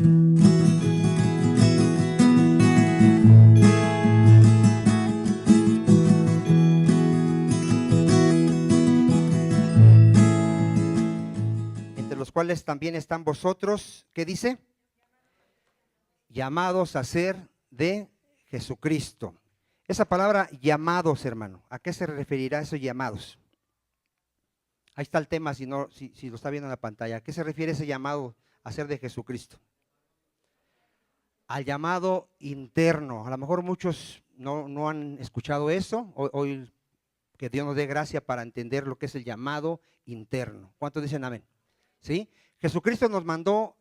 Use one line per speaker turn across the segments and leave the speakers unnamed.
Entre los cuales también están vosotros, ¿qué dice? Llamados a ser de Jesucristo. Esa palabra llamados, hermano, ¿a qué se referirá esos llamados? Ahí está el tema, si lo está viendo en la pantalla. ¿A qué se refiere ese llamado a ser de Jesucristo? Al llamado interno. A lo mejor muchos no han escuchado eso. Hoy que Dios nos dé gracia para entender lo que es el llamado interno. ¿Cuántos dicen amén? ¿Sí? Jesucristo nos mandó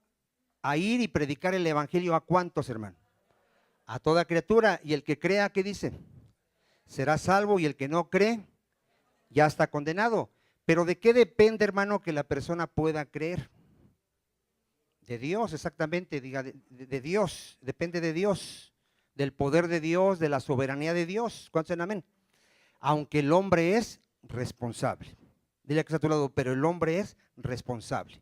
a ir y predicar el evangelio ¿a cuántos, hermano? A toda criatura. Y el que crea, ¿qué dice? Será salvo, y el que no cree ya está condenado. Pero ¿de qué depende, hermano, que la persona pueda creer? De Dios, exactamente, diga, de Dios, depende de Dios, del poder de Dios, de la soberanía de Dios. ¿Cuántos dicen amén? Aunque el hombre es responsable. Dile que está a tu lado, pero el hombre es responsable.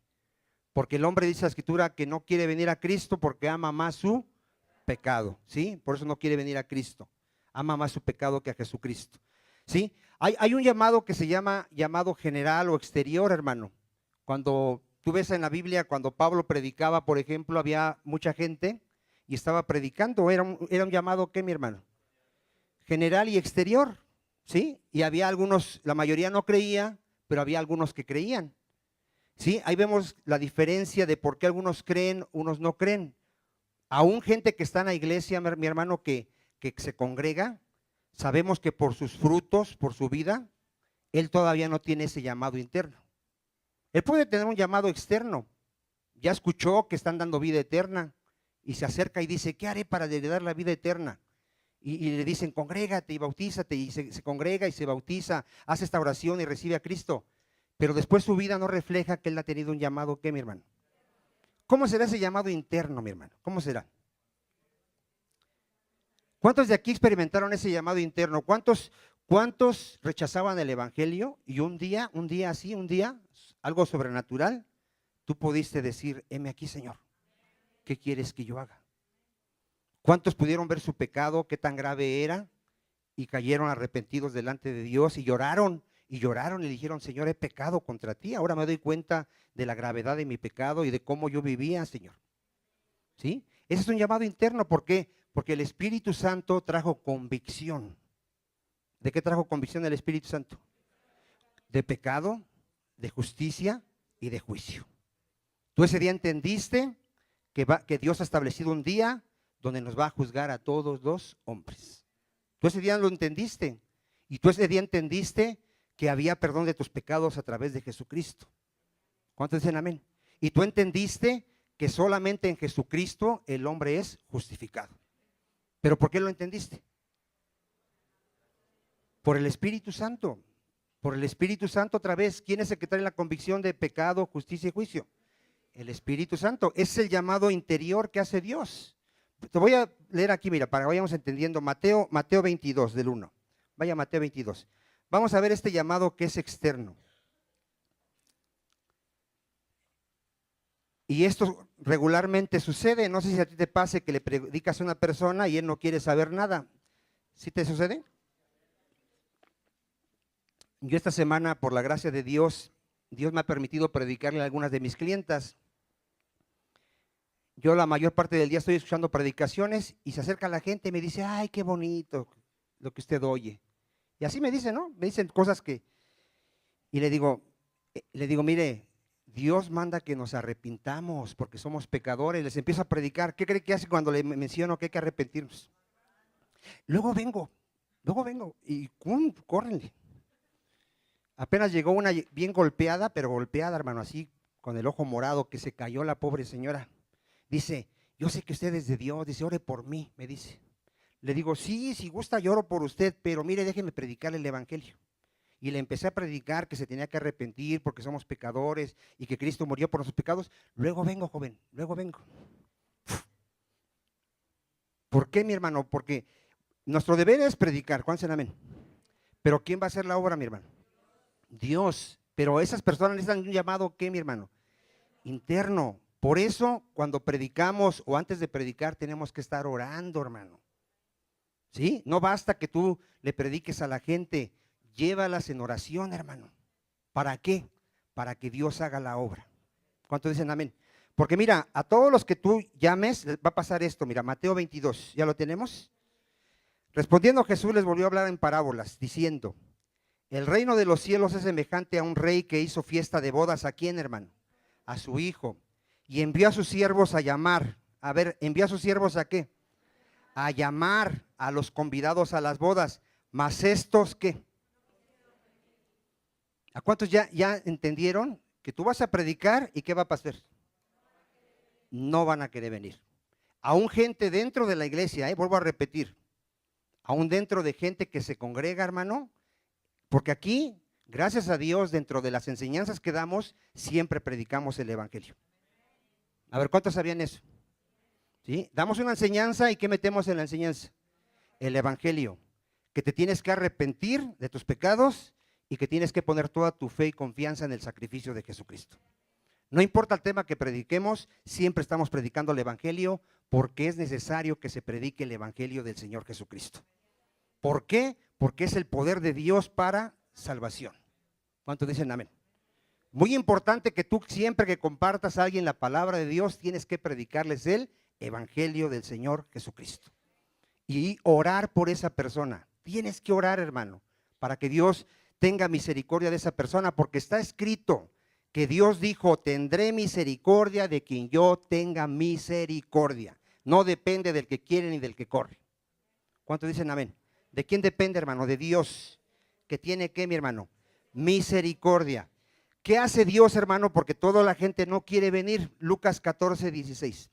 Porque el hombre, dice la Escritura, que no quiere venir a Cristo porque ama más su pecado, ¿sí? Por eso no quiere venir a Cristo. Ama más su pecado que a Jesucristo, ¿sí? Hay un llamado que se llama llamado general o exterior, hermano. Cuando tú ves en la Biblia, cuando Pablo predicaba, por ejemplo, había mucha gente y estaba predicando. Era un llamado, ¿qué, mi hermano? General y exterior, ¿sí? Y había algunos, la mayoría no creía, pero había algunos que creían, ¿sí? Ahí vemos la diferencia de por qué algunos creen, unos no creen. Aún gente que está en la iglesia, mi hermano, que se congrega, sabemos que por sus frutos, por su vida, él todavía no tiene ese llamado interno. Él puede tener un llamado externo. Ya escuchó que están dando vida eterna y se acerca y dice, ¿qué haré para heredar la vida eterna? Y le dicen, congrégate y bautízate, y se congrega y se bautiza, hace esta oración y recibe a Cristo. Pero después su vida no refleja que él ha tenido un llamado, ¿qué, mi hermano? ¿Cómo será ese llamado interno, mi hermano? ¿Cómo será? ¿Cuántos de aquí experimentaron ese llamado interno? ¿Cuántos rechazaban el evangelio y un día así, algo sobrenatural, tú pudiste decir, heme aquí, Señor, ¿qué quieres que yo haga? ¿Cuántos pudieron ver su pecado, qué tan grave era, y cayeron arrepentidos delante de Dios y lloraron y le dijeron, Señor, he pecado contra ti, ahora me doy cuenta de la gravedad de mi pecado y de cómo yo vivía, Señor? ¿Sí? Ese es un llamado interno. ¿Por qué? Porque el Espíritu Santo trajo convicción. ¿De qué trajo convicción el Espíritu Santo? De pecado, de justicia y de juicio. Tú ese día entendiste que Dios ha establecido un día donde nos va a juzgar a todos los hombres. Tú ese día lo entendiste, y tú ese día entendiste que había perdón de tus pecados a través de Jesucristo. ¿Cuántos dicen amén? Y tú entendiste que solamente en Jesucristo el hombre es justificado. ¿Pero por qué lo entendiste? Por el Espíritu Santo. Por el Espíritu Santo otra vez. ¿Quién es el que trae la convicción de pecado, justicia y juicio? El Espíritu Santo. Es el llamado interior que hace Dios. Te voy a leer aquí, mira, para que vayamos entendiendo. Mateo 22, del 1. Vaya, Mateo 22. Vamos a ver este llamado que es externo. Y esto regularmente sucede. No sé si a ti te pase que le predicas a una persona y él no quiere saber nada. ¿Sí te sucede? Yo esta semana, por la gracia de Dios, Dios me ha permitido predicarle a algunas de mis clientas. Yo la mayor parte del día estoy escuchando predicaciones y se acerca la gente y me dice, ay, qué bonito lo que usted oye. Y así me dicen, ¿no? Me dicen cosas que, y le digo, mire, Dios manda que nos arrepintamos porque somos pecadores. Les empiezo a predicar. ¿Qué cree que hace cuando le menciono que hay que arrepentirnos? Luego vengo y córrenle. Apenas llegó una bien golpeada, pero golpeada, hermano, así con el ojo morado, que se cayó la pobre señora. Dice, yo sé que usted es de Dios, dice, ore por mí, me dice. Le digo, sí, si gusta lloro por usted, pero mire, déjeme predicar el evangelio. Y le empecé a predicar que se tenía que arrepentir porque somos pecadores y que Cristo murió por nuestros pecados. Luego vengo, joven, luego vengo. ¿Por qué, mi hermano? Porque nuestro deber es predicar, ¿cuántos dicen amén? Pero ¿quién va a hacer la obra, mi hermano? Dios. Pero esas personas necesitan un llamado, ¿qué, mi hermano? Interno. Por eso, cuando predicamos o antes de predicar, tenemos que estar orando, hermano. ¿Sí? No basta que tú le prediques a la gente, llévalas en oración, hermano. ¿Para qué? Para que Dios haga la obra. ¿Cuántos dicen amén? Porque mira, a todos los que tú llames, les va a pasar esto. Mira, Mateo 22, ¿ya lo tenemos? Respondiendo Jesús les volvió a hablar en parábolas, diciendo, el reino de los cielos es semejante a un rey que hizo fiesta de bodas. ¿A quién, hermano? A su hijo. Y envió a sus siervos a llamar. A ver, ¿envió a sus siervos a qué? A llamar a los convidados a las bodas. Mas estos, ¿qué? ¿A cuántos ya entendieron que tú vas a predicar y qué va a pasar? No van a querer venir. Aún gente dentro de la iglesia, vuelvo a repetir, aún dentro de gente que se congrega, hermano, porque aquí, gracias a Dios, dentro de las enseñanzas que damos, siempre predicamos el evangelio. A ver, ¿cuántos sabían eso? ¿Sí? Damos una enseñanza y ¿qué metemos en la enseñanza? El evangelio, que te tienes que arrepentir de tus pecados y que tienes que poner toda tu fe y confianza en el sacrificio de Jesucristo. No importa el tema que prediquemos, siempre estamos predicando el evangelio porque es necesario que se predique el evangelio del Señor Jesucristo. ¿Por qué? Porque es el poder de Dios para salvación. ¿Cuántos dicen amén? Muy importante que tú siempre que compartas a alguien la palabra de Dios, tienes que predicarles el evangelio del Señor Jesucristo. Y orar por esa persona. Tienes que orar, hermano, para que Dios tenga misericordia de esa persona, porque está escrito que Dios dijo, tendré misericordia de quien yo tenga misericordia. No depende del que quiere ni del que corre. ¿Cuántos dicen amén? ¿De quién depende, hermano? De Dios, que tiene ¿qué, mi hermano? Misericordia. ¿Qué hace Dios, hermano? Porque toda la gente no quiere venir. Lucas 14, 16.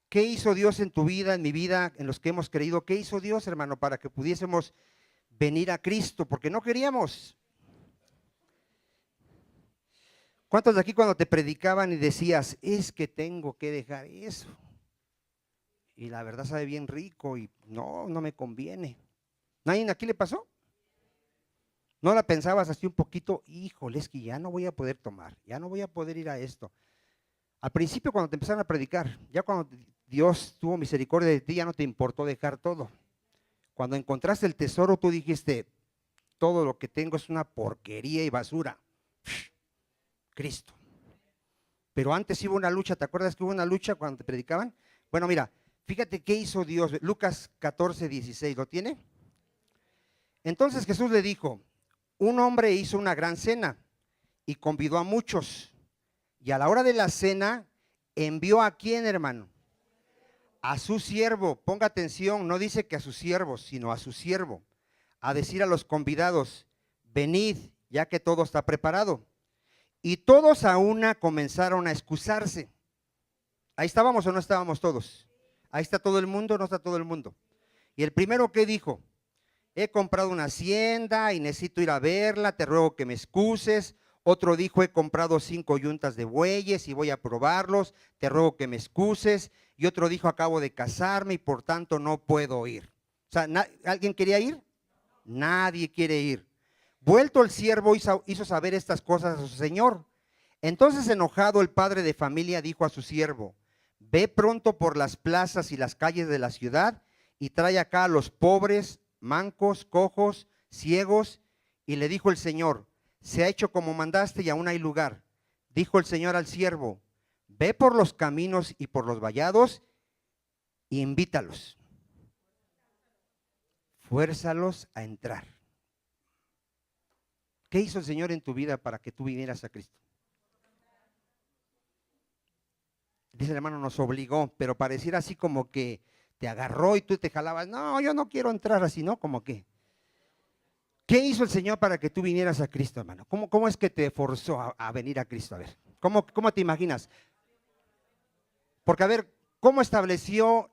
¿Qué hizo Dios en tu vida, en mi vida, en los que hemos creído? ¿Qué hizo Dios, hermano, para que pudiésemos venir a Cristo? Porque no queríamos. ¿Cuántos de aquí cuando te predicaban y decías, es que tengo que dejar eso? Y la verdad sabe bien rico y no me conviene. ¿Nadie aquí le pasó? ¿No la pensabas así un poquito? Híjole, es que ya no voy a poder tomar, ya no voy a poder ir a esto. Al principio cuando te empezaron a predicar, ya cuando Dios tuvo misericordia de ti, ya no te importó dejar todo. Cuando encontraste el tesoro, tú dijiste, todo lo que tengo es una porquería y basura. Cristo. Pero antes hubo una lucha, ¿te acuerdas que hubo una lucha cuando te predicaban? Bueno, mira, fíjate qué hizo Dios. Lucas 14, 16, ¿lo tiene? Entonces Jesús le dijo, un hombre hizo una gran cena y convidó a muchos. Y a la hora de la cena, envió ¿a quién, hermano? A su siervo. Ponga atención, no dice que a sus siervos, sino a su siervo. A decir a los convidados, venid, ya que todo está preparado. Y todos a una comenzaron a excusarse. ¿Ahí estábamos o no estábamos todos? Ahí está todo el mundo, no está todo el mundo. Y el primero que dijo, he comprado una hacienda y necesito ir a verla, te ruego que me excuses. Otro dijo, he comprado 5 yuntas de bueyes y voy a probarlos, te ruego que me excuses. Y otro dijo, acabo de casarme y por tanto no puedo ir. O sea, ¿alguien quería ir? Nadie quiere ir. Vuelto el siervo hizo saber estas cosas a su señor. Entonces enojado el padre de familia dijo a su siervo, ve pronto por las plazas y las calles de la ciudad y trae acá a los pobres, mancos, cojos, ciegos. Y le dijo el Señor, se ha hecho como mandaste y aún hay lugar. Dijo el Señor al siervo, ve por los caminos y por los vallados e invítalos. Fuérzalos a entrar. ¿Qué hizo el Señor en tu vida para que tú vinieras a Cristo? Dice el hermano, nos obligó, pero pareciera así como que te agarró y tú te jalabas. No, yo no quiero entrar así, ¿no? Como que. ¿Qué hizo el Señor para que tú vinieras a Cristo, hermano? ¿Cómo es que te forzó a venir a Cristo? A ver, ¿cómo te imaginas? Porque a ver, ¿cómo estableció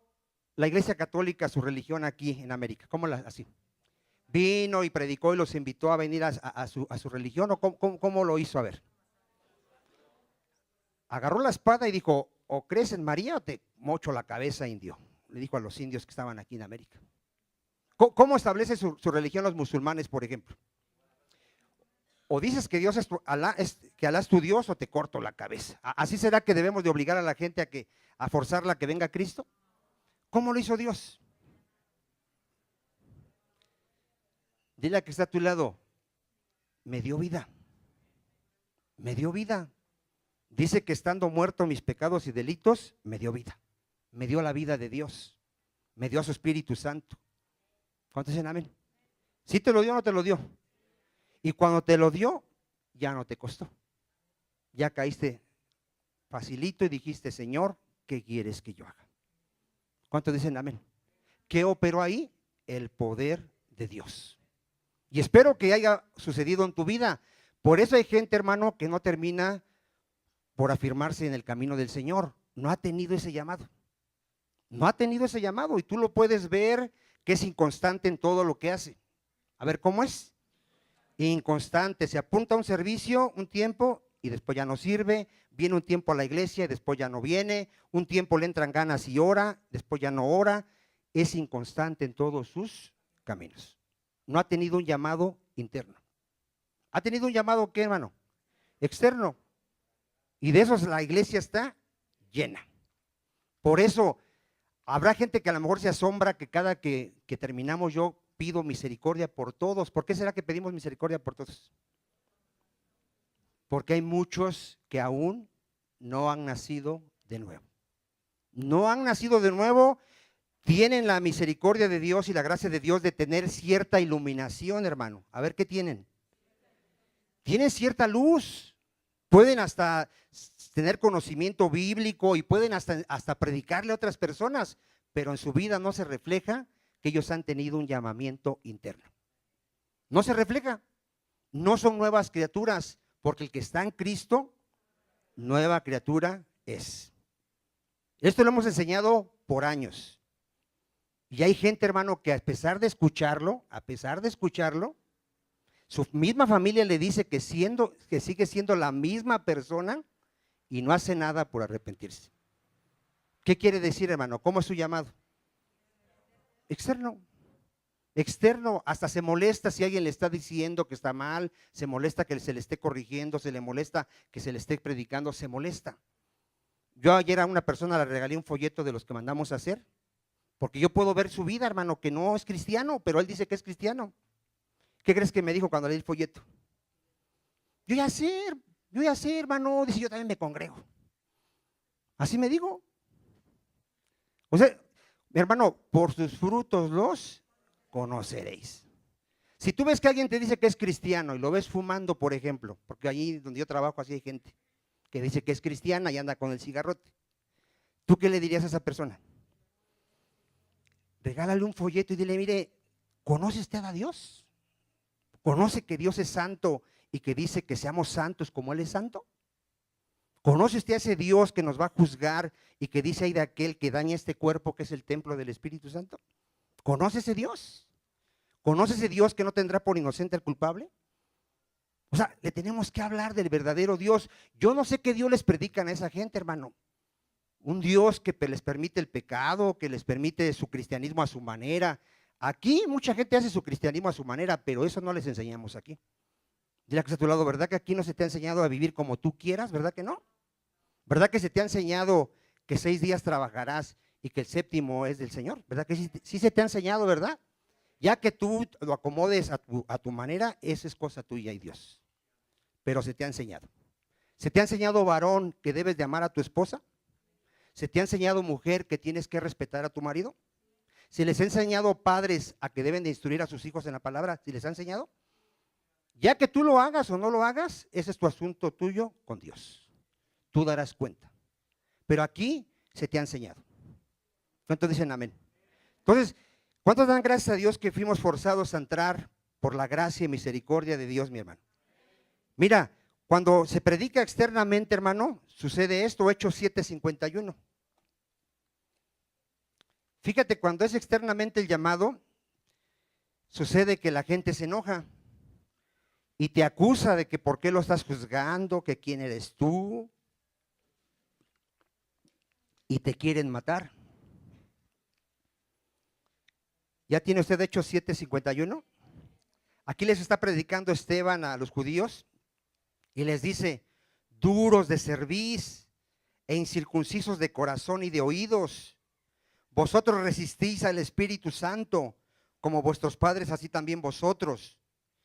la Iglesia Católica su religión aquí en América? ¿Cómo así? ¿Vino y predicó y los invitó a venir a su religión? ¿O cómo lo hizo? A ver. Agarró la espada y dijo, o crees en María o te mocho la cabeza, indio. Le dijo a los indios que estaban aquí en América. ¿Cómo establece su religión los musulmanes, por ejemplo? o dices que Dios es Alá, que Alá es tu Dios, o te corto la cabeza. ¿Así será que debemos de obligar a la gente a forzarla a que venga a Cristo? ¿Cómo lo hizo Dios? Dile a que está a tu lado, me dio vida, me dio vida. Dice que estando muerto mis pecados y delitos, me dio vida. Me dio la vida de Dios, me dio a su Espíritu Santo. ¿Cuántos dicen amén? ¿Sí te lo dio o no te lo dio? Y cuando te lo dio, ya no te costó. Ya caíste facilito y dijiste, Señor, ¿qué quieres que yo haga? ¿Cuántos dicen amén? ¿Qué operó ahí? El poder de Dios. Y espero que haya sucedido en tu vida. Por eso hay gente, hermano, que no termina por afirmarse en el camino del Señor. No ha tenido ese llamado. No ha tenido ese llamado y tú lo puedes ver que es inconstante en todo lo que hace. A ver, ¿cómo es? Inconstante, se apunta a un servicio un tiempo y después ya no sirve, viene un tiempo a la iglesia y después ya no viene, un tiempo le entran ganas y ora, después ya no ora, es inconstante en todos sus caminos. No ha tenido un llamado interno. ¿Ha tenido un llamado qué, hermano? Externo. Y de esos la iglesia está llena. Por eso habrá gente que a lo mejor se asombra que cada que terminamos yo pido misericordia por todos. ¿Por qué será que pedimos misericordia por todos? Porque hay muchos que aún no han nacido de nuevo. No han nacido de nuevo, tienen la misericordia de Dios y la gracia de Dios de tener cierta iluminación, hermano. A ver, ¿qué tienen? Tienen cierta luz, pueden hasta tener conocimiento bíblico y pueden hasta predicarle a otras personas, pero en su vida no se refleja que ellos han tenido un llamamiento interno. No se refleja, no son nuevas criaturas, porque el que está en Cristo, nueva criatura es. Esto lo hemos enseñado por años. Y hay gente, hermano, que a pesar de escucharlo, su misma familia le dice que sigue siendo la misma persona y no hace nada por arrepentirse. ¿Qué quiere decir, hermano? ¿Cómo es su llamado? Externo. Externo, hasta se molesta si alguien le está diciendo que está mal, se molesta que se le esté corrigiendo, se le molesta que se le esté predicando, se molesta. Yo ayer a una persona le regalé un folleto de los que mandamos a hacer, porque yo puedo ver su vida, hermano, que no es cristiano, pero él dice que es cristiano. ¿Qué crees que me dijo cuando leí el folleto? Yo ya sé, hermano, dice, yo también me congrego. Así me digo. O sea, hermano, por sus frutos los conoceréis. Si tú ves que alguien te dice que es cristiano y lo ves fumando, por ejemplo, porque allí donde yo trabajo así hay gente que dice que es cristiana y anda con el cigarrote, ¿tú qué le dirías a esa persona? Regálale un folleto y dile, mire, ¿conoce usted a Dios? ¿Conoce que Dios es santo y que dice que seamos santos como Él es santo? ¿Conoce usted a ese Dios que nos va a juzgar y que dice ahí de aquel que daña este cuerpo que es el templo del Espíritu Santo? ¿Conoce ese Dios? ¿Conoce ese Dios que no tendrá por inocente al culpable? O sea, le tenemos que hablar del verdadero Dios. Yo no sé qué Dios les predican a esa gente, hermano. Un Dios que les permite el pecado, que les permite su cristianismo a su manera. Aquí mucha gente hace su cristianismo a su manera, pero eso no les enseñamos aquí. Dile que está a tu lado, ¿verdad que aquí no se te ha enseñado a vivir como tú quieras? ¿Verdad que no? ¿Verdad que se te ha enseñado que 6 días trabajarás y que el séptimo es del Señor? ¿Verdad que sí se te ha enseñado, verdad? Ya que tú lo acomodes a tu manera, esa es cosa tuya y Dios. Pero se te ha enseñado. ¿Se te ha enseñado, varón, que debes de amar a tu esposa? ¿Se te ha enseñado, mujer, que tienes que respetar a tu marido? ¿Se les ha enseñado, padres, a que deben de instruir a sus hijos en la palabra? ¿Se les ha enseñado? Ya que tú lo hagas o no lo hagas, ese es tu asunto tuyo con Dios. Tú darás cuenta. Pero aquí se te ha enseñado. ¿Cuántos dicen amén? Entonces, ¿cuántos dan gracias a Dios que fuimos forzados a entrar por la gracia y misericordia de Dios, mi hermano? Mira, cuando se predica externamente, hermano, sucede esto, Hechos 7:51. Fíjate, cuando es externamente el llamado, sucede que la gente se enoja y te acusa de que por qué lo estás juzgando, que quién eres tú, y te quieren matar. ¿Ya tiene usted Hechos 7:51? Aquí les está predicando Esteban a los judíos y les dice: duros de cerviz e incircuncisos de corazón y de oídos, vosotros resistís al Espíritu Santo, como vuestros padres, así también vosotros.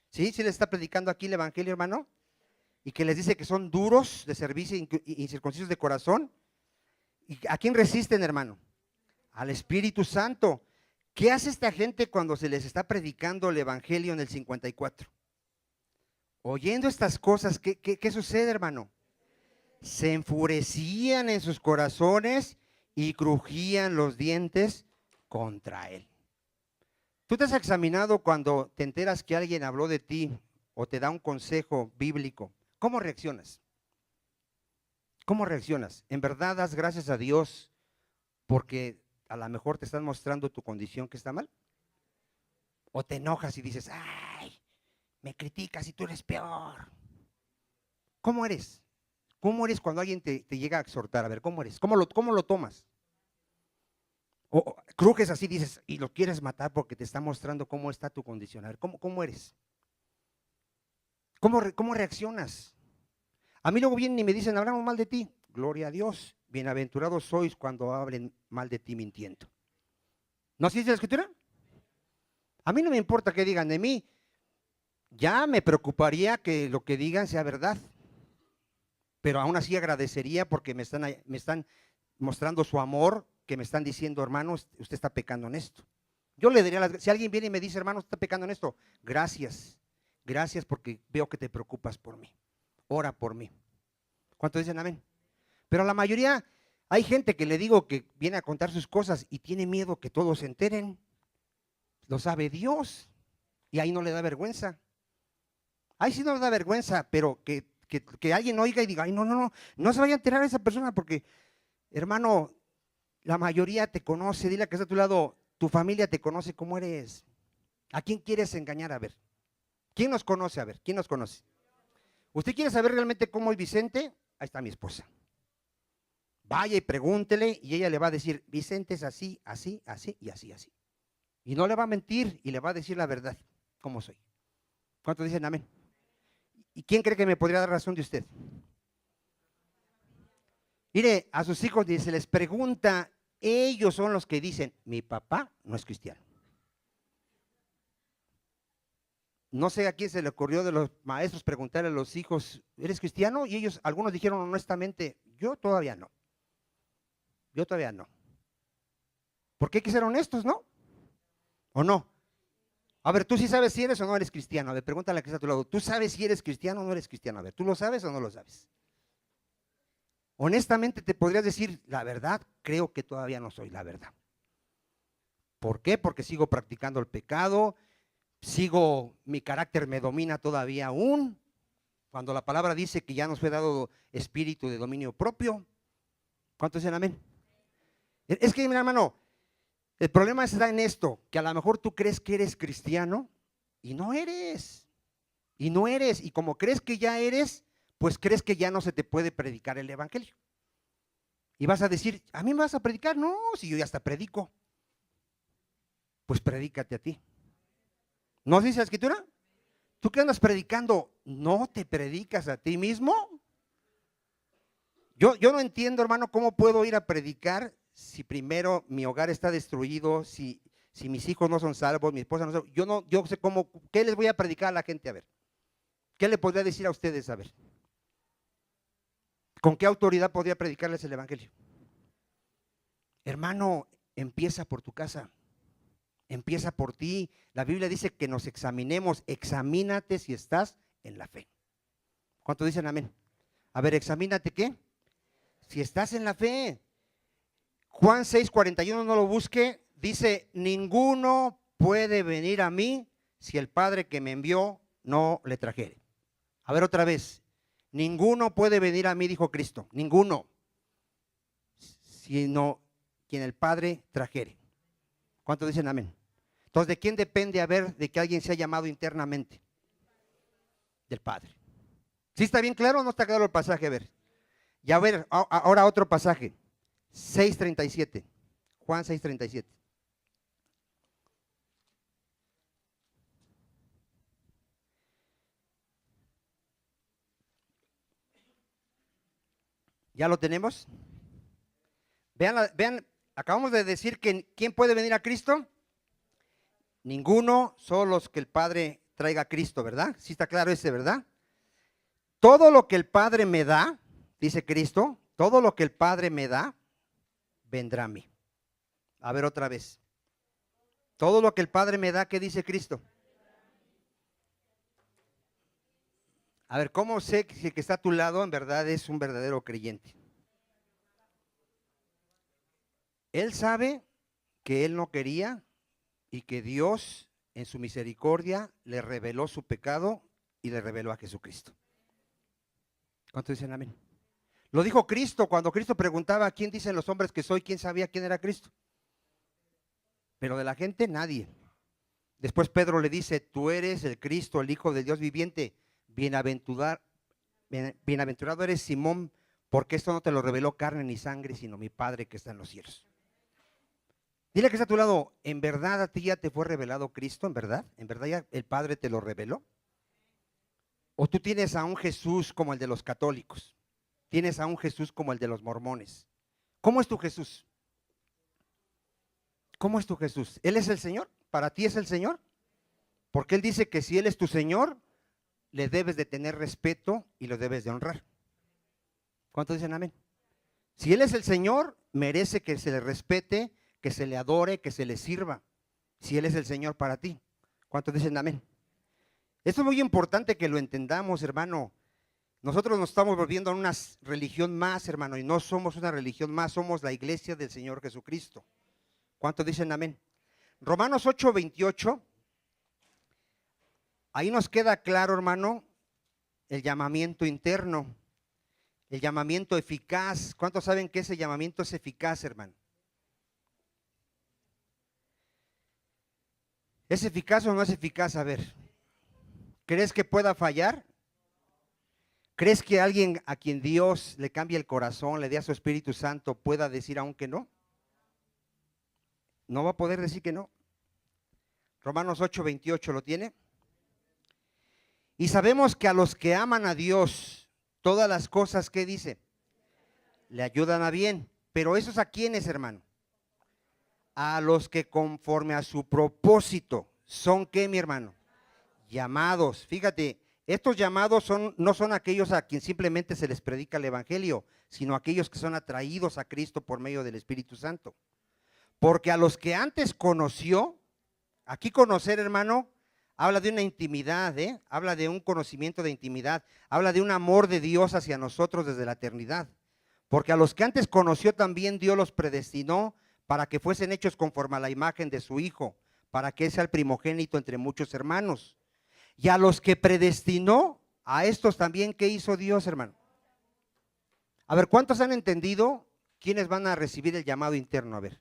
¿Sí? ¿Sí les está predicando aquí el evangelio, hermano? Y que les dice que son duros de cerviz e incircuncisos de corazón. ¿Y a quién resisten, hermano? Al Espíritu Santo. ¿Qué hace esta gente cuando se les está predicando el evangelio en el 54? Oyendo estas cosas, ¿qué sucede, hermano? Se enfurecían en sus corazones y crujían los dientes contra él. ¿Tú te has examinado cuando te enteras que alguien habló de ti o te da un consejo bíblico? ¿Cómo reaccionas? ¿Cómo reaccionas? ¿En verdad das gracias a Dios porque a lo mejor te están mostrando tu condición que está mal? ¿O te enojas y dices: ay, me criticas y tú eres peor? ¿Cómo eres? ¿Cómo eres cuando alguien te llega a exhortar? A ver, ¿cómo eres? ¿Cómo lo tomas? O crujes así, dices, y lo quieres matar porque te está mostrando cómo está tu condición. A ver, ¿cómo eres? ¿Cómo reaccionas? A mí luego vienen y me dicen: hablamos mal de ti. Gloria a Dios, bienaventurados sois cuando hablen mal de ti mintiendo. ¿No así dice la Escritura? A mí no me importa qué digan de mí. Ya me preocuparía que lo que digan sea verdad. Pero aún así agradecería porque me están mostrando su amor, que me están diciendo: hermano, usted está pecando en esto. Yo le diría, si alguien viene y me dice: hermano, usted está pecando en esto, gracias, gracias porque veo que te preocupas por mí, ora por mí. ¿Cuántos dicen amén? Pero a la mayoría, hay gente que le digo que viene a contar sus cosas y tiene miedo que todos se enteren. Lo sabe Dios y ahí no le da vergüenza. Ahí sí no le da vergüenza, pero que alguien oiga y diga: ay, no se vaya a enterar esa persona porque, hermano, la mayoría te conoce. Dile a que está a tu lado: tu familia te conoce cómo eres. ¿A quién quieres engañar? A ver, ¿quién nos conoce? A ver, ¿quién nos conoce? ¿Usted quiere saber realmente cómo es Vicente? Ahí está mi esposa. Vaya y pregúntele y ella le va a decir: Vicente es así, así, así y así, así. Y no le va a mentir y le va a decir la verdad, cómo soy. ¿Cuántos dicen amén? ¿Y quién cree que me podría dar razón de usted? Mire, a sus hijos se les pregunta, ellos son los que dicen: mi papá no es cristiano. No sé a quién se le ocurrió de los maestros preguntarle a los hijos: ¿eres cristiano? Y ellos, algunos dijeron honestamente: yo todavía no. Yo todavía no. ¿Por qué hay que ser honestos, no? ¿O no? A ver, tú sí sabes si eres o no eres cristiano. A ver, pregúntale a la que está a tu lado: ¿tú sabes si eres cristiano o no eres cristiano? A ver, ¿tú lo sabes o no lo sabes? Honestamente te podrías decir: la verdad, creo que todavía no soy la verdad. ¿Por qué? Porque sigo practicando el pecado, mi carácter me domina todavía aún, cuando la palabra dice que ya nos fue dado espíritu de dominio propio. ¿Cuántos dicen amén? Es que, mi hermano, el problema está en esto, que a lo mejor tú crees que eres cristiano y no eres, y como crees que ya eres, pues crees que ya no se te puede predicar el evangelio. Y vas a decir: ¿a mí me vas a predicar? No, si yo ya hasta predico. Pues predícate a ti. ¿No dice la Escritura? ¿Tú qué andas predicando? ¿No te predicas a ti mismo? Yo no entiendo, hermano, cómo puedo ir a predicar si primero mi hogar está destruido, si mis hijos no son salvos, mi esposa no es salva. Yo sé cómo, ¿qué les voy a predicar a la gente? A ver, ¿qué le podría decir a ustedes? A ver, ¿con qué autoridad podría predicarles el evangelio? Hermano, empieza por tu casa. Empieza por ti. La Biblia dice que nos examinemos. Examínate si estás en la fe. ¿Cuántos dicen amén? A ver, examínate, ¿qué? Si estás en la fe. Juan 6:41, no lo busque. Dice: ninguno puede venir a mí si el Padre que me envió no le trajere. A ver otra vez: ninguno puede venir a mí, dijo Cristo, ninguno, sino quien el Padre trajere. ¿Cuántos dicen amén? Entonces, ¿de quién depende a ver de que alguien sea llamado internamente? Del Padre. ¿Sí está bien claro o no está claro el pasaje? A ver. Y a ver, ahora otro pasaje. 6:37. Juan 6:37. ¿Ya lo tenemos? Vean, acabamos de decir que ¿quién puede venir a Cristo? Ninguno, solo los que el Padre traiga a Cristo, ¿verdad? Sí está claro ese, ¿verdad? Todo lo que el Padre me da, dice Cristo, todo lo que el Padre me da, vendrá a mí. A ver otra vez. Todo lo que el Padre me da, ¿qué dice Cristo? A ver, ¿cómo sé que el que está a tu lado en verdad es un verdadero creyente? Él sabe que él no quería y que Dios en su misericordia le reveló su pecado y le reveló a Jesucristo. ¿Cuántos dicen amén? Lo dijo Cristo cuando Cristo preguntaba: ¿quién dicen los hombres que soy? ¿Quién sabía quién era Cristo? Pero de la gente nadie. Después Pedro le dice: tú eres el Cristo, el Hijo de Dios viviente. Bienaventurado eres Simón, porque esto no te lo reveló carne ni sangre, sino mi Padre que está en los cielos. Dile que está a tu lado: ¿en verdad a ti ya te fue revelado Cristo? ¿En verdad? ¿En verdad ya el Padre te lo reveló? ¿O tú tienes a un Jesús como el de los católicos? ¿Tienes a un Jesús como el de los mormones? ¿Cómo es tu Jesús? ¿Cómo es tu Jesús? ¿Él es el Señor? ¿Para ti es el Señor? Porque Él dice que si Él es tu Señor, le debes de tener respeto y lo debes de honrar. ¿Cuántos dicen amén? Si Él es el Señor, merece que se le respete, que se le adore, que se le sirva. Si Él es el Señor para ti. ¿Cuántos dicen amén? Esto es muy importante que lo entendamos, hermano. Nosotros nos estamos volviendo a una religión más, hermano, y no somos una religión más, somos la iglesia del Señor Jesucristo. ¿Cuántos dicen amén? Romanos 8:28, ahí nos queda claro, hermano, el llamamiento interno, el llamamiento eficaz. ¿Cuántos saben que ese llamamiento es eficaz, hermano? ¿Es eficaz o no es eficaz? A ver, ¿crees que pueda fallar? ¿Crees que alguien a quien Dios le cambie el corazón, le dé a su Espíritu Santo, pueda decir aún que no? No va a poder decir que no. Romanos 8:28, ¿lo tiene? Y sabemos que a los que aman a Dios, todas las cosas que dice, le ayudan a bien. Pero ¿esos a quiénes, hermano? A los que conforme a su propósito son, ¿qué, mi hermano? Llamados. Fíjate, estos llamados no son aquellos a quien simplemente se les predica el evangelio, sino aquellos que son atraídos a Cristo por medio del Espíritu Santo. Porque a los que antes conoció, aquí conocer, hermano, habla de una intimidad, habla de un conocimiento de intimidad, habla de un amor de Dios hacia nosotros desde la eternidad. Porque a los que antes conoció también Dios los predestinó para que fuesen hechos conforme a la imagen de su Hijo, para que sea el primogénito entre muchos hermanos. Y a los que predestinó, a estos también, ¿qué hizo Dios, hermano? A ver, ¿cuántos han entendido quiénes van a recibir el llamado interno? A ver.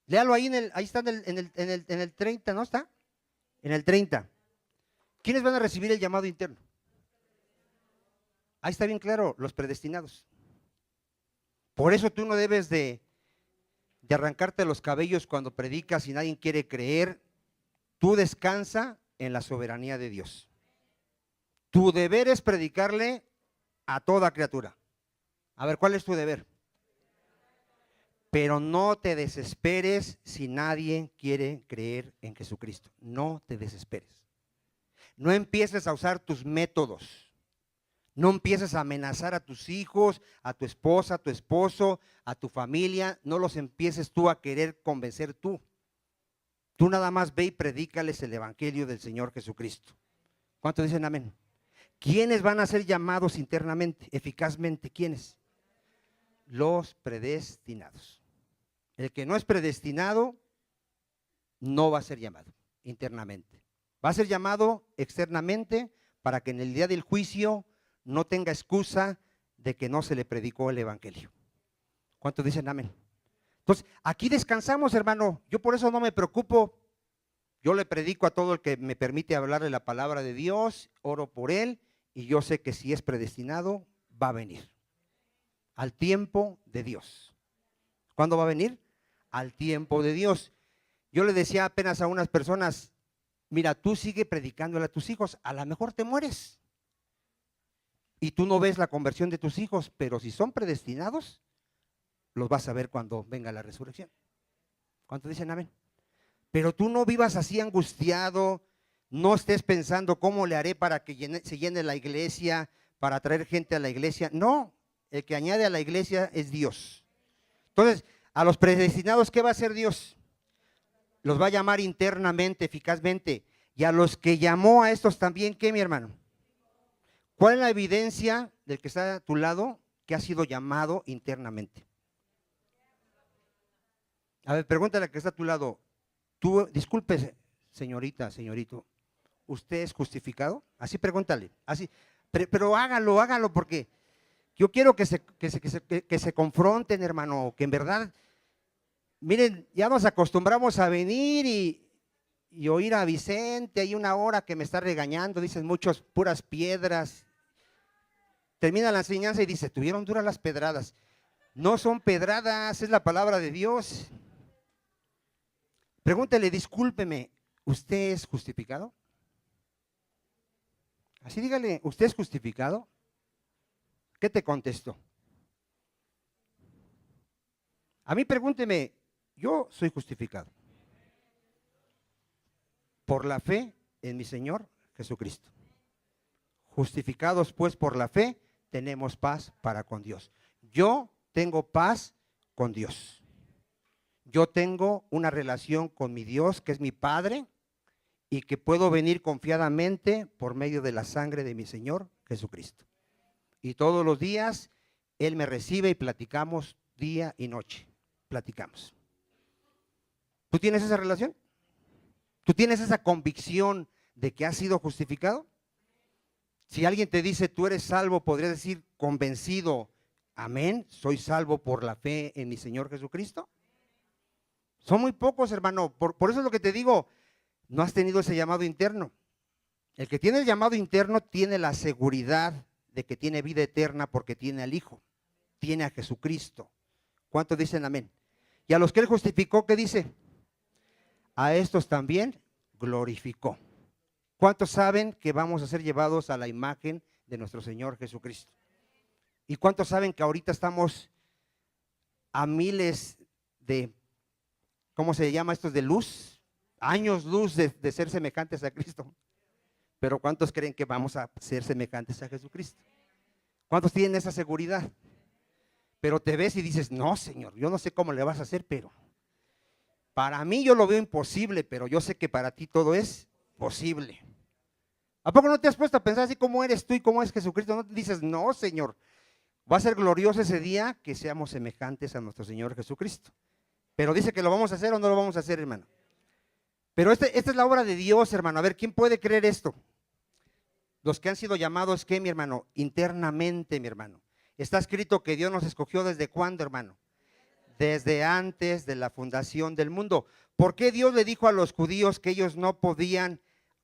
Léalo ahí, ahí está en el 30, ¿no está? En el 30. ¿Quiénes van a recibir el llamado interno? Ahí está bien claro, los predestinados. Por eso tú no debes de arrancarte los cabellos cuando predicas y nadie quiere creer. Tú descansa en la soberanía de Dios. Tu deber es predicarle a toda criatura. A ver, ¿cuál es tu deber? Pero no te desesperes si nadie quiere creer en Jesucristo. No te desesperes. No empieces a usar tus métodos. No empieces a amenazar a tus hijos, a tu esposa, a tu esposo, a tu familia. No los empieces tú a querer convencer tú. Tú nada más ve y predícales el evangelio del Señor Jesucristo. ¿Cuántos dicen amén? ¿Quiénes van a ser llamados internamente, eficazmente? ¿Quiénes? Los predestinados. El que no es predestinado no va a ser llamado internamente. Va a ser llamado externamente para que en el día del juicio no tenga excusa de que no se le predicó el evangelio. ¿Cuántos dicen amén? Entonces, aquí descansamos, hermano. Yo por eso no me preocupo. Yo le predico a todo el que me permite hablarle la palabra de Dios, oro por él, y yo sé que si es predestinado, va a venir. Al tiempo de Dios. ¿Cuándo va a venir? Al tiempo de Dios. Yo le decía apenas a unas personas: mira, tú sigue predicándole a tus hijos, a lo mejor te mueres. Y tú no ves la conversión de tus hijos, pero si son predestinados, los vas a ver cuando venga la resurrección. ¿Cuántos dicen amén? Pero tú no vivas así angustiado, no estés pensando cómo le haré para que se llene la iglesia, para traer gente a la iglesia. No, el que añade a la iglesia es Dios. Entonces, a los predestinados, ¿qué va a hacer Dios? Los va a llamar internamente, eficazmente. Y a los que llamó a estos también, ¿qué, mi hermano? ¿Cuál es la evidencia del que está a tu lado que ha sido llamado internamente? A ver, pregúntale al que está a tu lado. Tú, disculpe, señorita, señorito, ¿usted es justificado? Así pregúntale, así, pero hágalo, porque yo quiero que se confronten, hermano, que en verdad, miren, ya nos acostumbramos a venir y oír a Vicente, hay una hora que me está regañando, dicen muchos, puras piedras. Termina la enseñanza y dice, tuvieron duras las pedradas. No son pedradas, es la palabra de Dios. Pregúntele, discúlpeme, ¿usted es justificado? Así dígale, ¿usted es justificado? ¿Qué te contestó? A mí pregúnteme, yo soy justificado por la fe en mi Señor Jesucristo. Justificados pues por la fe, tenemos paz para con Dios. Yo tengo paz con Dios. Yo tengo una relación con mi Dios, que es mi Padre, y que puedo venir confiadamente por medio de la sangre de mi Señor Jesucristo. Y todos los días Él me recibe y platicamos día y noche. Platicamos. ¿Tú tienes esa relación? ¿Tú tienes esa convicción de que has sido justificado? Si alguien te dice, tú eres salvo, podrías decir convencido, amén, soy salvo por la fe en mi Señor Jesucristo. Son muy pocos, hermano, por eso es lo que te digo, no has tenido ese llamado interno. El que tiene el llamado interno tiene la seguridad de que tiene vida eterna porque tiene al Hijo, tiene a Jesucristo. ¿Cuántos dicen amén? Y a los que Él justificó, ¿qué dice? A estos también glorificó. ¿Cuántos saben que vamos a ser llevados a la imagen de nuestro Señor Jesucristo? ¿Y cuántos saben que ahorita estamos a miles de, ¿cómo se llama estos de luz? Años luz de ser semejantes a Cristo. Pero ¿cuántos creen que vamos a ser semejantes a Jesucristo? ¿Cuántos tienen esa seguridad? Pero te ves y dices, no, Señor, yo no sé cómo le vas a hacer, pero para mí yo lo veo imposible, pero yo sé que para ti todo es posible. ¿A poco no te has puesto a pensar así cómo eres tú y cómo es Jesucristo? No te dices, no, Señor, va a ser glorioso ese día que seamos semejantes a nuestro Señor Jesucristo. Pero dice que lo vamos a hacer o no lo vamos a hacer, hermano. Pero esta es la obra de Dios, hermano. A ver, ¿quién puede creer esto? Los que han sido llamados, ¿qué, mi hermano? Internamente, mi hermano. Está escrito que Dios nos escogió ¿desde cuándo, hermano? Desde antes de la fundación del mundo. ¿Por qué Dios le dijo a los judíos que ellos no podían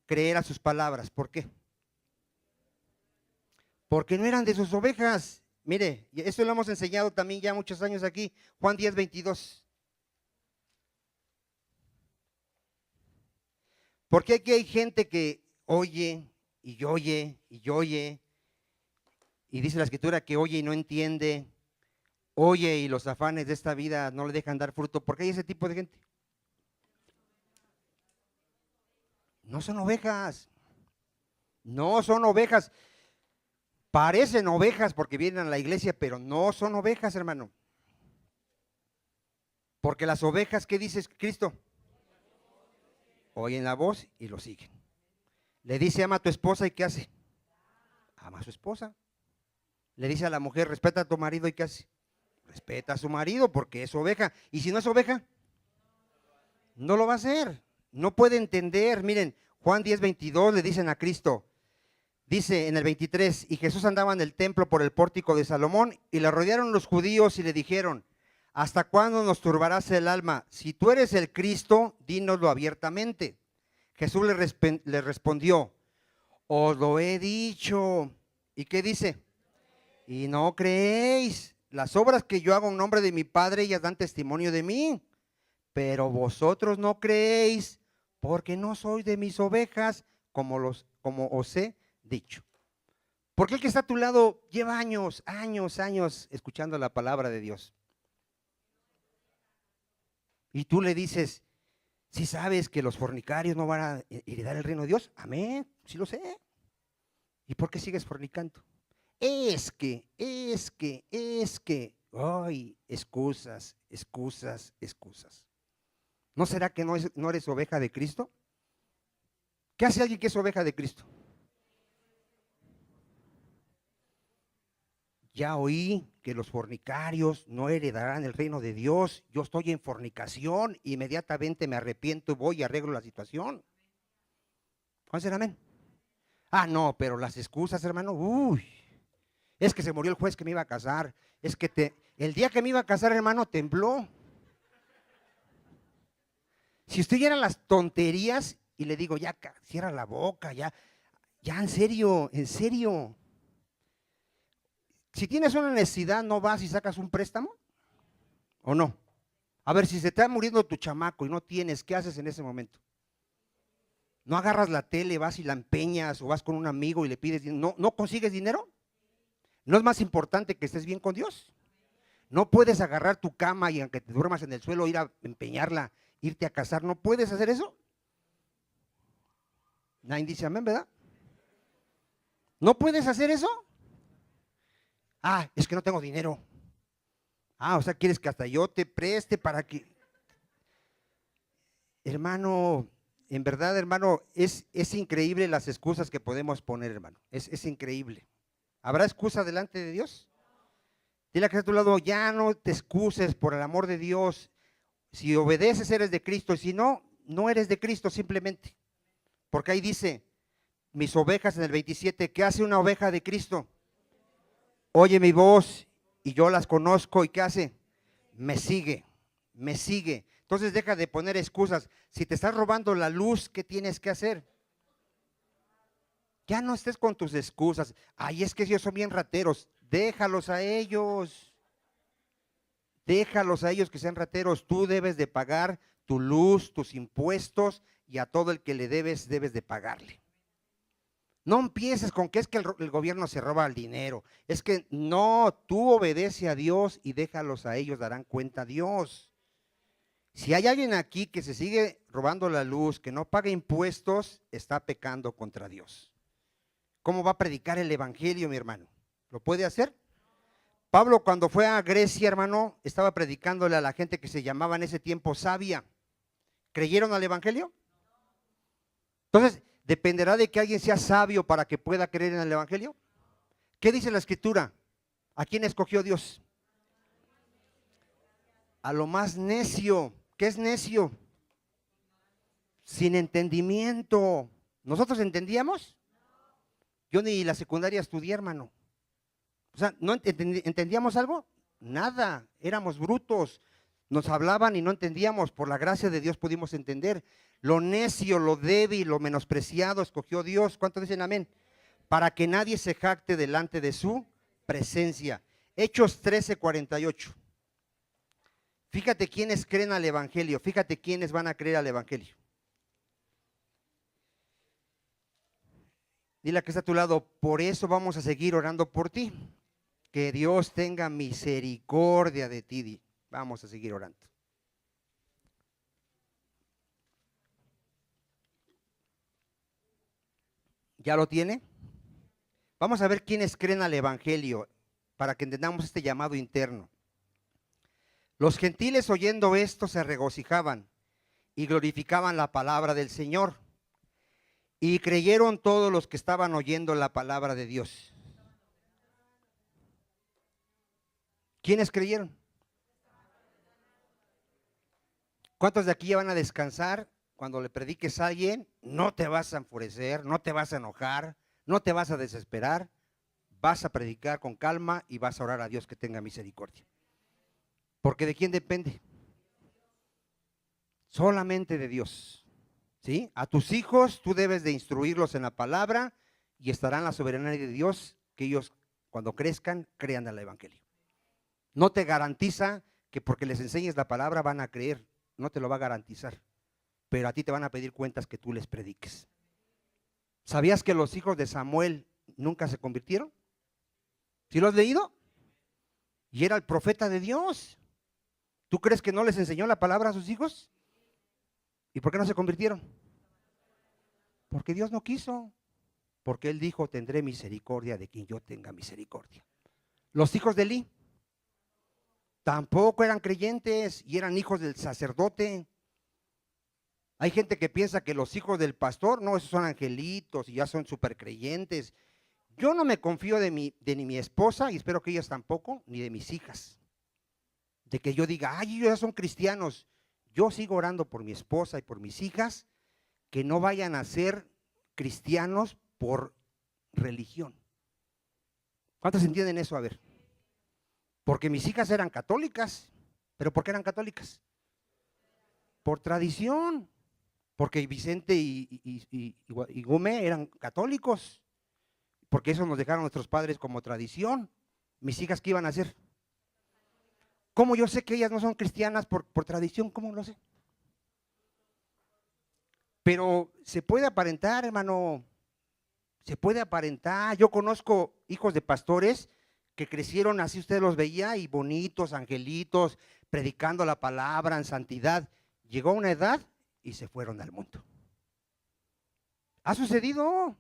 creer a sus palabras? ¿Por qué? Porque no eran de sus ovejas. Mire, esto lo hemos enseñado también ya muchos años aquí. Juan 10:22. Porque aquí hay gente que oye y oye y oye, y dice la escritura que oye y no entiende, oye y los afanes de esta vida no le dejan dar fruto. ¿Por qué hay ese tipo de gente? No son ovejas, no son ovejas. Parecen ovejas porque vienen a la iglesia, pero no son ovejas, hermano. Porque las ovejas, ¿qué dice Cristo? Oyen la voz y lo siguen. Le dice, ama a tu esposa, ¿y qué hace? Ama a su esposa. Le dice a la mujer, respeta a tu marido, ¿y qué hace? Respeta a su marido porque es oveja. Y si no es oveja, no lo va a hacer. No puede entender. Miren, Juan 10:22 le dicen a Cristo, dice en el 23, y Jesús andaba en el templo por el pórtico de Salomón, y le rodearon los judíos y le dijeron, ¿hasta cuándo nos turbarás el alma? Si tú eres el Cristo, dínoslo abiertamente. Jesús le respondió, os lo he dicho. ¿Y qué dice? Y no creéis. Las obras que yo hago en nombre de mi Padre, ellas dan testimonio de mí. Pero vosotros no creéis, porque no sois de mis ovejas, como os he dicho. Porque el que está a tu lado lleva años, años, años escuchando la palabra de Dios. Y tú le dices, ¿sí sabes que los fornicarios no van a heredar el reino de Dios? Amén, sí lo sé. ¿Y por qué sigues fornicando? Es que, ay, excusas, excusas, excusas. ¿No será que no eres oveja de Cristo? ¿Qué hace alguien que es oveja de Cristo? Ya oí que los fornicarios no heredarán el reino de Dios. Yo estoy en fornicación, inmediatamente me arrepiento y voy y arreglo la situación. ¿Cuál será amén? Ah, no, pero las excusas, hermano, uy, es que se murió el juez que me iba a casar. Es que el día que me iba a casar, hermano, tembló. Si usted oyeran las tonterías y le digo, ya, cierra la boca, ya, en serio, en serio. Si tienes una necesidad, ¿no vas y sacas un préstamo? ¿O no? A ver, si se está muriendo tu chamaco y no tienes, ¿qué haces en ese momento? ¿No agarras la tele, vas y la empeñas o vas con un amigo y le pides dinero? ¿No consigues dinero? ¿No es más importante que estés bien con Dios? No puedes agarrar tu cama y aunque te duermas en el suelo, ir a empeñarla, irte a casar. ¿No puedes hacer eso? Nadie dice amén, ¿verdad? ¿No puedes hacer eso? Ah, es que no tengo dinero. Ah, o sea, quieres que hasta yo te preste para que… Hermano, en verdad, hermano, es increíble las excusas que podemos poner, hermano. Es increíble. ¿Habrá excusa delante de Dios? Dile a que está a tu lado, ya no te excuses por el amor de Dios. Si obedeces, eres de Cristo. Y si no, no eres de Cristo simplemente. Porque ahí dice, mis ovejas en el 27, ¿qué hace una oveja de Cristo? Oye mi voz y yo las conozco. ¿Y qué hace? Me sigue, me sigue. Entonces deja de poner excusas. Si te estás robando la luz, ¿qué tienes que hacer? Ya no estés con tus excusas. Ay, es que ellos son bien rateros. Déjalos a ellos. Déjalos a ellos que sean rateros. Tú debes de pagar tu luz, tus impuestos y a todo el que le debes de pagarle. No empieces con que es que el gobierno se roba el dinero. Es que no, tú obedece a Dios y déjalos a ellos, darán cuenta a Dios. Si hay alguien aquí que se sigue robando la luz, que no paga impuestos, está pecando contra Dios. ¿Cómo va a predicar el evangelio, mi hermano? ¿Lo puede hacer? Pablo, cuando fue a Grecia, hermano, estaba predicándole a la gente que se llamaba en ese tiempo sabia. ¿Creyeron al evangelio? Entonces, ¿dependerá de que alguien sea sabio para que pueda creer en el evangelio? ¿Qué dice la escritura? ¿A quién escogió Dios? A lo más necio. ¿Qué es necio? Sin entendimiento. ¿Nosotros entendíamos? Yo ni la secundaria estudié, hermano. O sea, ¿no entendíamos algo? Nada, éramos brutos. Nos hablaban y no entendíamos. Por la gracia de Dios pudimos entender. Lo necio, lo débil, lo menospreciado escogió Dios. ¿Cuántos dicen amén? Para que nadie se jacte delante de su presencia. Hechos 13:48. Fíjate quiénes creen al evangelio. Fíjate quiénes van a creer al evangelio. Dile a que está a tu lado, por eso vamos a seguir orando por ti. Que Dios tenga misericordia de ti. Vamos a seguir orando. ¿Ya lo tiene? Vamos a ver quiénes creen al evangelio para que entendamos este llamado interno. Los gentiles oyendo esto se regocijaban y glorificaban la palabra del Señor. Y creyeron todos los que estaban oyendo la palabra de Dios. ¿Quiénes creyeron? ¿Cuántos de aquí ya van a descansar? Cuando le prediques a alguien, no te vas a enfurecer, no te vas a enojar, no te vas a desesperar. Vas a predicar con calma y vas a orar a Dios que tenga misericordia. Porque ¿de quién depende? Solamente de Dios. ¿Sí? A tus hijos tú debes de instruirlos en la palabra y estarán en la soberanía de Dios, que ellos cuando crezcan crean al evangelio. No te garantiza que porque les enseñes la palabra van a creer, no te lo va a garantizar, pero a ti te van a pedir cuentas que tú les prediques. ¿Sabías que los hijos de Samuel nunca se convirtieron. ¿Sí lo has leído? Y era el profeta de Dios. ¿Tú crees que no les enseñó la palabra a sus hijos? ¿Y por qué no se convirtieron? Porque Dios no quiso. Porque Él dijo, tendré misericordia de quien yo tenga misericordia. Los hijos de Elí tampoco eran creyentes y eran hijos del sacerdote. Hay gente que piensa que los hijos del pastor, no, esos son angelitos y ya son súper creyentes. Yo no me confío de ni mi esposa, y espero que ellas tampoco, ni de mis hijas. De que yo diga, ay, ellos ya son cristianos. Yo sigo orando por mi esposa y por mis hijas, que no vayan a ser cristianos por religión. ¿Cuántos entienden eso? A ver. Porque mis hijas eran católicas. ¿Pero por qué eran católicas? Por tradición. Porque Vicente y Gume eran católicos. Porque eso nos dejaron nuestros padres como tradición. Mis hijas, ¿qué iban a hacer? ¿Cómo yo sé que ellas no son cristianas por tradición? ¿Cómo lo sé? Pero se puede aparentar, hermano. Se puede aparentar. Yo conozco hijos de pastores que crecieron así, usted los veía, y bonitos, angelitos, predicando la palabra en santidad. Llegó una edad y se fueron al mundo. ¿Ha sucedido?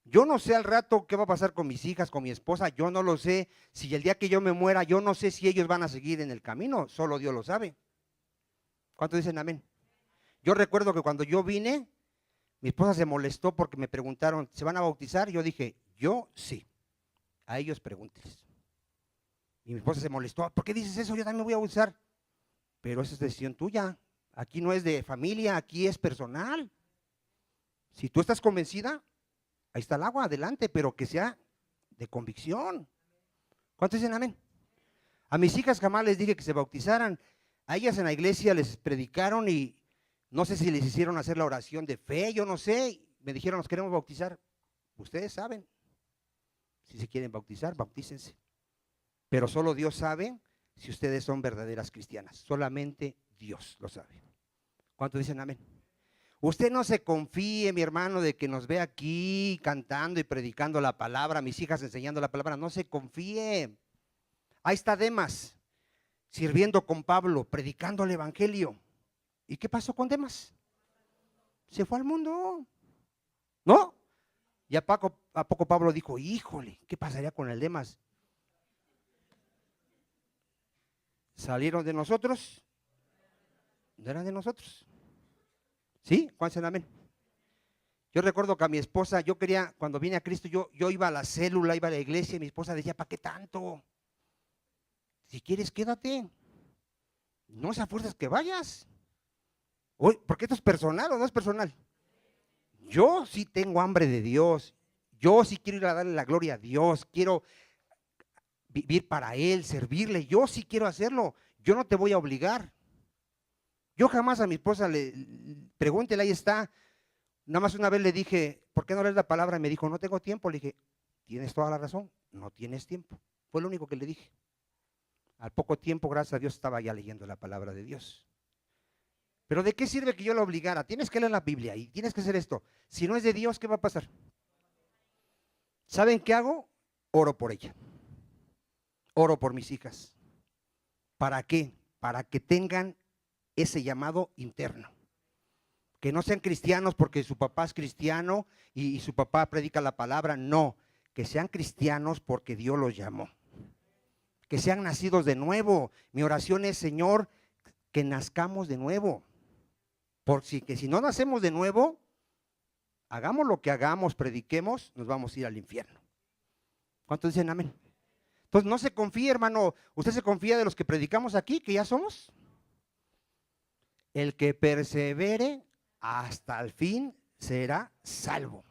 Yo no sé al rato qué va a pasar con mis hijas, con mi esposa, yo no lo sé. Si el día que yo me muera, yo no sé si ellos van a seguir en el camino, solo Dios lo sabe. ¿Cuántos dicen amén? Yo recuerdo que cuando yo vine, mi esposa se molestó porque me preguntaron, ¿se van a bautizar? Yo dije, yo sí, a ellos pregúntenles. Y mi esposa se molestó, ¿por qué dices eso? Yo también me voy a bautizar. Pero esa es decisión tuya, aquí no es de familia, aquí es personal. Si tú estás convencida, ahí está el agua, adelante, pero que sea de convicción. ¿Cuántos dicen amén? A mis hijas jamás les dije que se bautizaran. A ellas en la iglesia les predicaron y no sé si les hicieron hacer la oración de fe, yo no sé. Me dijeron, nos queremos bautizar. Ustedes saben. Si se quieren bautizar, bautícense. Pero solo Dios sabe si ustedes son verdaderas cristianas. Solamente Dios lo sabe. ¿Cuántos dicen amén? Usted no se confíe, mi hermano, de que nos ve aquí cantando y predicando la palabra, mis hijas enseñando la palabra, no se confíe. Ahí está Demas, sirviendo con Pablo, predicando el evangelio. ¿Y qué pasó con Demas? Se fue al mundo, ¿no? Y a poco Pablo dijo, híjole, ¿qué pasaría con el Demas? ¿Salieron de nosotros? No eran de nosotros. ¿Sí? ¿Cuántos dicen amén? Yo recuerdo que a mi esposa, yo quería, cuando vine a Cristo, yo iba a la célula, iba a la iglesia y mi esposa decía, ¿para qué tanto? Si quieres, quédate. No se fuerzas que vayas. Oye, ¿porque esto es personal o no es personal? Yo sí tengo hambre de Dios. Yo sí quiero ir a darle la gloria a Dios. Quiero vivir para Él, servirle. Yo sí quiero hacerlo. Yo no te voy a obligar. Yo jamás a mi esposa pregúntele, ahí está. Nada más una vez le dije, ¿por qué no lees la palabra? Y me dijo, no tengo tiempo. Le dije, tienes toda la razón, no tienes tiempo. Fue lo único que le dije. Al poco tiempo, gracias a Dios, estaba ya leyendo la palabra de Dios. Pero ¿de qué sirve que yo la obligara? Tienes que leer la Biblia y tienes que hacer esto. Si no es de Dios, ¿qué va a pasar? ¿Saben qué hago? Oro por ella. Oro por mis hijas. ¿Para qué? Para que tengan ese llamado interno. Que no sean cristianos porque su papá es cristiano y su papá predica la palabra. No, que sean cristianos porque Dios los llamó. Que sean nacidos de nuevo. Mi oración es, Señor, que nazcamos de nuevo. Porque si no nacemos de nuevo, hagamos lo que hagamos, prediquemos, nos vamos a ir al infierno. ¿Cuántos dicen amén? Entonces no se confíe, hermano. ¿Usted se confía de los que predicamos aquí, que ya somos? El que persevere hasta el fin será salvo.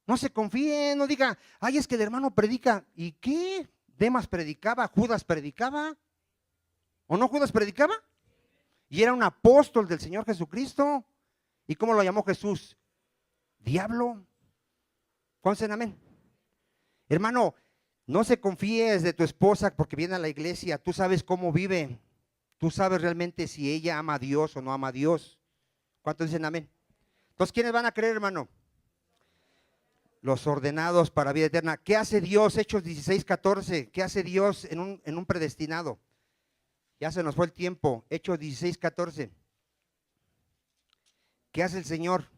No se confíe, no diga, ay, es que el hermano predica. ¿Y qué? Demas predicaba, Judas predicaba. ¿O no Judas predicaba? Y era un apóstol del Señor Jesucristo. ¿Y cómo lo llamó Jesús? Diablo. ¿Cuántos dicen amén? Hermano, no se confíes de tu esposa porque viene a la iglesia. Tú sabes cómo vive. Tú sabes realmente si ella ama a Dios o no ama a Dios. ¿Cuántos dicen amén? Entonces, ¿quiénes van a creer, hermano? los ordenados para vida eterna. ¿Qué hace Dios? Hechos 16:14. ¿Qué hace Dios en un predestinado? Ya se nos fue el tiempo. Hechos 16:14. ¿Qué hace el Señor?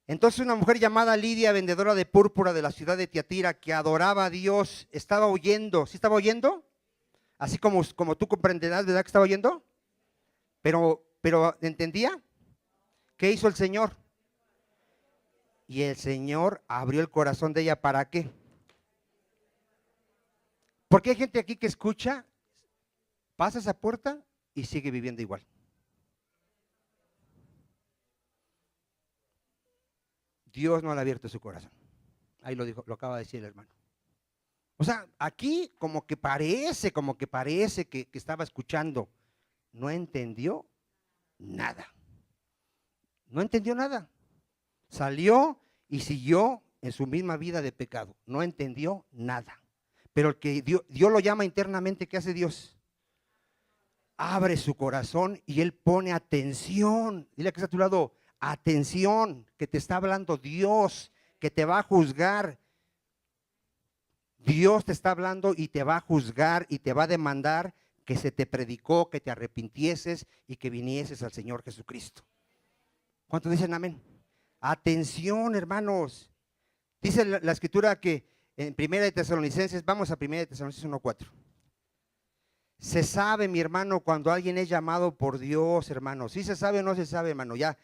Entonces una mujer llamada Lidia, vendedora de púrpura de la ciudad de Tiatira, que adoraba a Dios, estaba oyendo. ¿Sí estaba oyendo? Así como tú comprenderás, ¿verdad que estaba oyendo? Pero ¿entendía? ¿Qué hizo el Señor? Y el Señor abrió el corazón de ella, ¿para qué? Porque hay gente aquí que escucha, pasa esa puerta y sigue viviendo igual. Dios no le ha abierto su corazón. Ahí lo dijo, lo acaba de decir el hermano. O sea, aquí como que parece que estaba escuchando. No entendió nada. No entendió nada. Salió y siguió en su misma vida de pecado. No entendió nada. Pero el que Dios lo llama internamente, ¿qué hace Dios? Abre su corazón y Él pone atención. Dile que está a tu lado, atención, que te está hablando Dios, que te va a juzgar. Dios te está hablando y te va a juzgar y te va a demandar que se te predicó, que te arrepintieses y que vinieses al Señor Jesucristo. ¿Cuántos dicen amén? Atención, hermanos. Dice la escritura que en 1 Tesalonicenses, vamos a 1 Tesalonicenses 1:4. Se sabe, mi hermano, cuando alguien es llamado por Dios, hermano. ¿Sí se sabe o no se sabe, hermano? Ya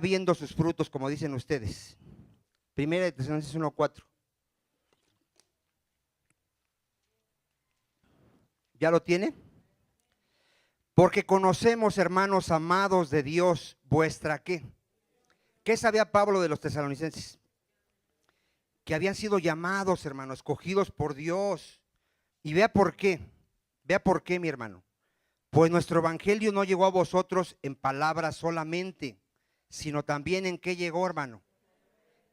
viendo sus frutos, como dicen ustedes. 1 Tesalonicenses 1:4. ¿Ya lo tiene? Porque conocemos, hermanos amados de Dios, vuestra ¿qué? ¿Qué sabía Pablo de los tesalonicenses? Que habían sido llamados, hermanos, escogidos por Dios. Y vea por qué, mi hermano. Pues nuestro evangelio no llegó a vosotros en palabras solamente, sino también en qué llegó, hermano.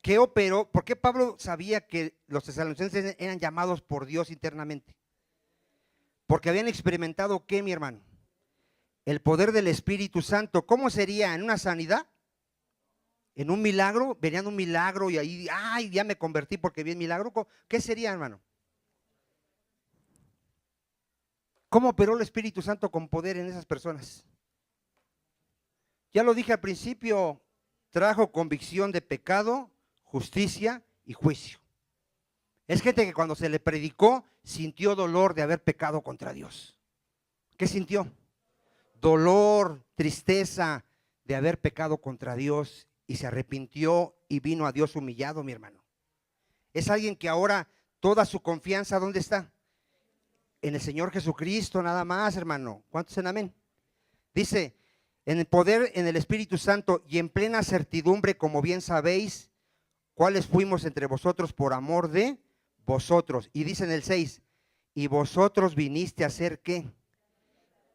¿Qué operó? ¿Por qué Pablo sabía que los tesalonicenses eran llamados por Dios internamente? Porque habían experimentado ¿qué, mi hermano? El poder del Espíritu Santo. ¿Cómo sería? ¿En una sanidad? ¿En un milagro? ¿Verían un milagro y ahí, ay, ya me convertí porque vi el milagro? ¿Qué sería, hermano? ¿Cómo operó el Espíritu Santo con poder en esas personas? Ya lo dije al principio, trajo convicción de pecado, justicia y juicio. Es gente que cuando se le predicó sintió dolor de haber pecado contra Dios. ¿Qué sintió? Dolor, tristeza de haber pecado contra Dios y se arrepintió y vino a Dios humillado, mi hermano. Es alguien que ahora toda su confianza, ¿dónde está? En el Señor Jesucristo nada más, hermano. ¿Cuántos dicen amén? Dice, en el poder, en el Espíritu Santo y en plena certidumbre, como bien sabéis, cuáles fuimos entre vosotros por amor de vosotros. Y dice en el 6, y vosotros viniste a ser ¿qué?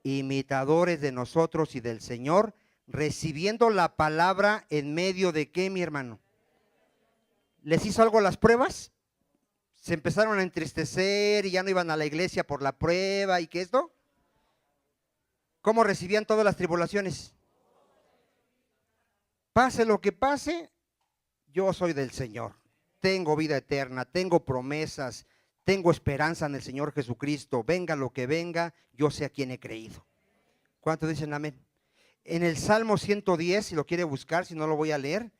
Imitadores de nosotros y del Señor, recibiendo la palabra en medio de ¿qué, mi hermano? ¿Les hizo algo las pruebas? Se empezaron a entristecer y ya no iban a la iglesia por la prueba y ¿qué esto? ¿Cómo recibían todas las tribulaciones? Pase lo que pase, yo soy del Señor. Tengo vida eterna, tengo promesas, tengo esperanza en el Señor Jesucristo. Venga lo que venga, yo sé a quién he creído. ¿Cuántos dicen amén? En el Salmo 110, si lo quiere buscar, si no lo voy a leer,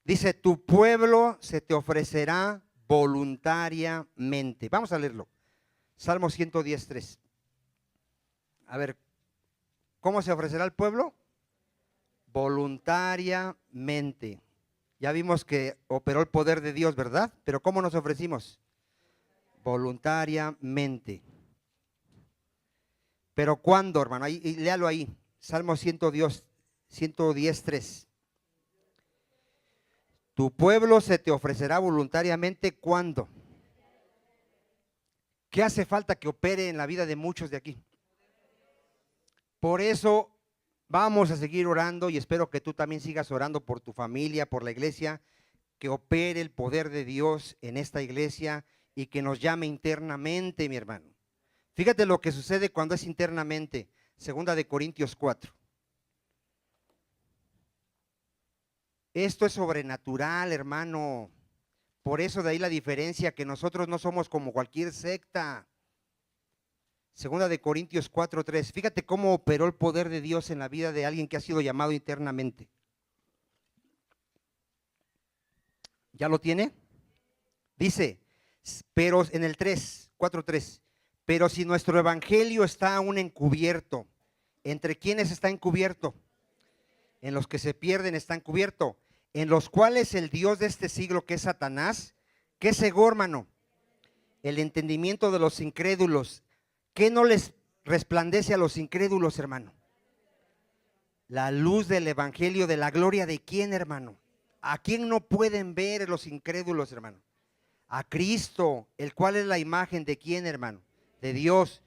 dice, tu pueblo se te ofrecerá voluntariamente. Vamos a leerlo. Salmo 110:3. A ver, ¿cómo se ofrecerá el pueblo? Voluntariamente. Ya vimos que operó el poder de Dios, ¿verdad? Pero ¿cómo nos ofrecimos? Voluntariamente. ¿Pero cuándo, hermano? Ahí, léalo ahí. Salmo 110:3. Tu pueblo se te ofrecerá voluntariamente, ¿cuándo? ¿Qué hace falta que opere en la vida de muchos de aquí? Por eso vamos a seguir orando y espero que tú también sigas orando por tu familia, por la iglesia, que opere el poder de Dios en esta iglesia y que nos llame internamente, mi hermano. Fíjate lo que sucede cuando es internamente. 2 Corintios 4. Esto es sobrenatural, hermano. Por eso de ahí la diferencia, que nosotros no somos como cualquier secta. Segunda de Corintios 4:3. Fíjate cómo operó el poder de Dios en la vida de alguien que ha sido llamado internamente. ¿Ya lo tiene? Dice, pero en el 4:3, pero si nuestro evangelio está aún encubierto, ¿entre quiénes está encubierto? En los que se pierden está encubierto, en los cuales el Dios de este siglo, que es Satanás, que cegó, hermano, el entendimiento de los incrédulos. ¿Qué no les resplandece a los incrédulos, hermano? La luz del evangelio de la gloria de quién, hermano. ¿A quién no pueden ver los incrédulos, hermano? A Cristo, el cual es la imagen de quién, hermano, de Dios.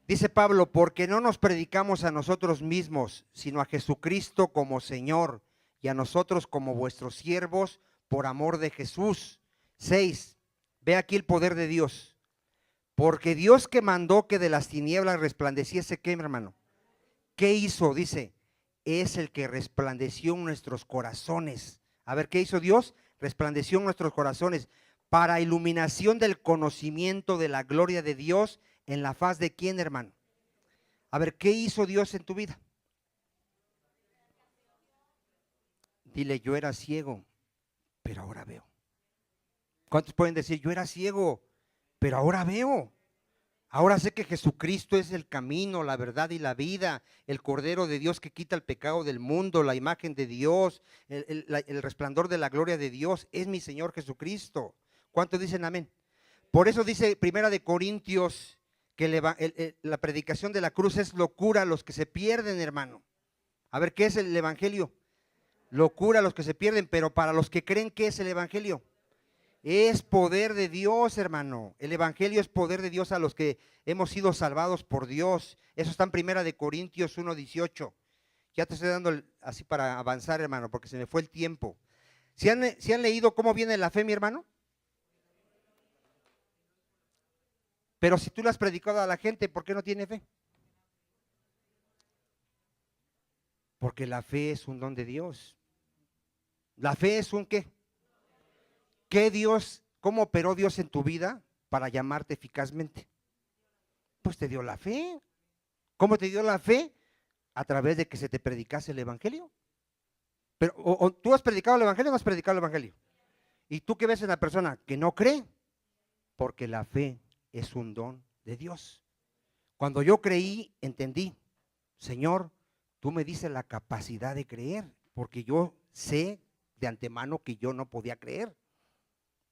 Dice Pablo, porque no nos predicamos a nosotros mismos, sino a Jesucristo como Señor, y a nosotros como vuestros siervos por amor de Jesús. 6. Ve aquí el poder de Dios. Porque Dios, que mandó que de las tinieblas resplandeciese, ¿qué, hermano? ¿Qué hizo? Dice, es el que resplandeció en nuestros corazones. A ver, ¿qué hizo Dios? Resplandeció en nuestros corazones para iluminación del conocimiento de la gloria de Dios en la faz de quién, hermano. A ver, ¿qué hizo Dios en tu vida? Dile, yo era ciego, pero ahora veo. ¿Cuántos pueden decir, yo era ciego, pero ahora veo? Ahora sé que Jesucristo es el camino, la verdad y la vida, el Cordero de Dios que quita el pecado del mundo, la imagen de Dios, el resplandor de la gloria de Dios, es mi Señor Jesucristo. ¿Cuántos dicen amén? Por eso dice Primera de Corintios que la predicación de la cruz es locura a los que se pierden, hermano. A ver, ¿qué es el evangelio? Locura a los que se pierden, pero para los que creen, ¿qué es el evangelio? Es poder de Dios, hermano. El evangelio es poder de Dios a los que hemos sido salvados por Dios. Eso está en Primera de Corintios 1:18. Ya te estoy dando así para avanzar, hermano, porque se me fue el tiempo. ¿Si han leído cómo viene la fe, mi hermano? Pero si tú le has predicado a la gente, ¿por qué no tiene fe? Porque la fe es un don de Dios. La fe es un ¿qué? ¿Qué Dios, cómo operó Dios en tu vida para llamarte eficazmente? Pues te dio la fe. ¿Cómo te dio la fe? A través de que se te predicase el evangelio. Pero o tú has predicado el evangelio o no has predicado el evangelio. ¿Y tú qué ves en la persona? Que no cree. Porque la fe es un don de Dios. Cuando yo creí, entendí, Señor, tú me dices la capacidad de creer, porque yo sé de antemano que yo no podía creer.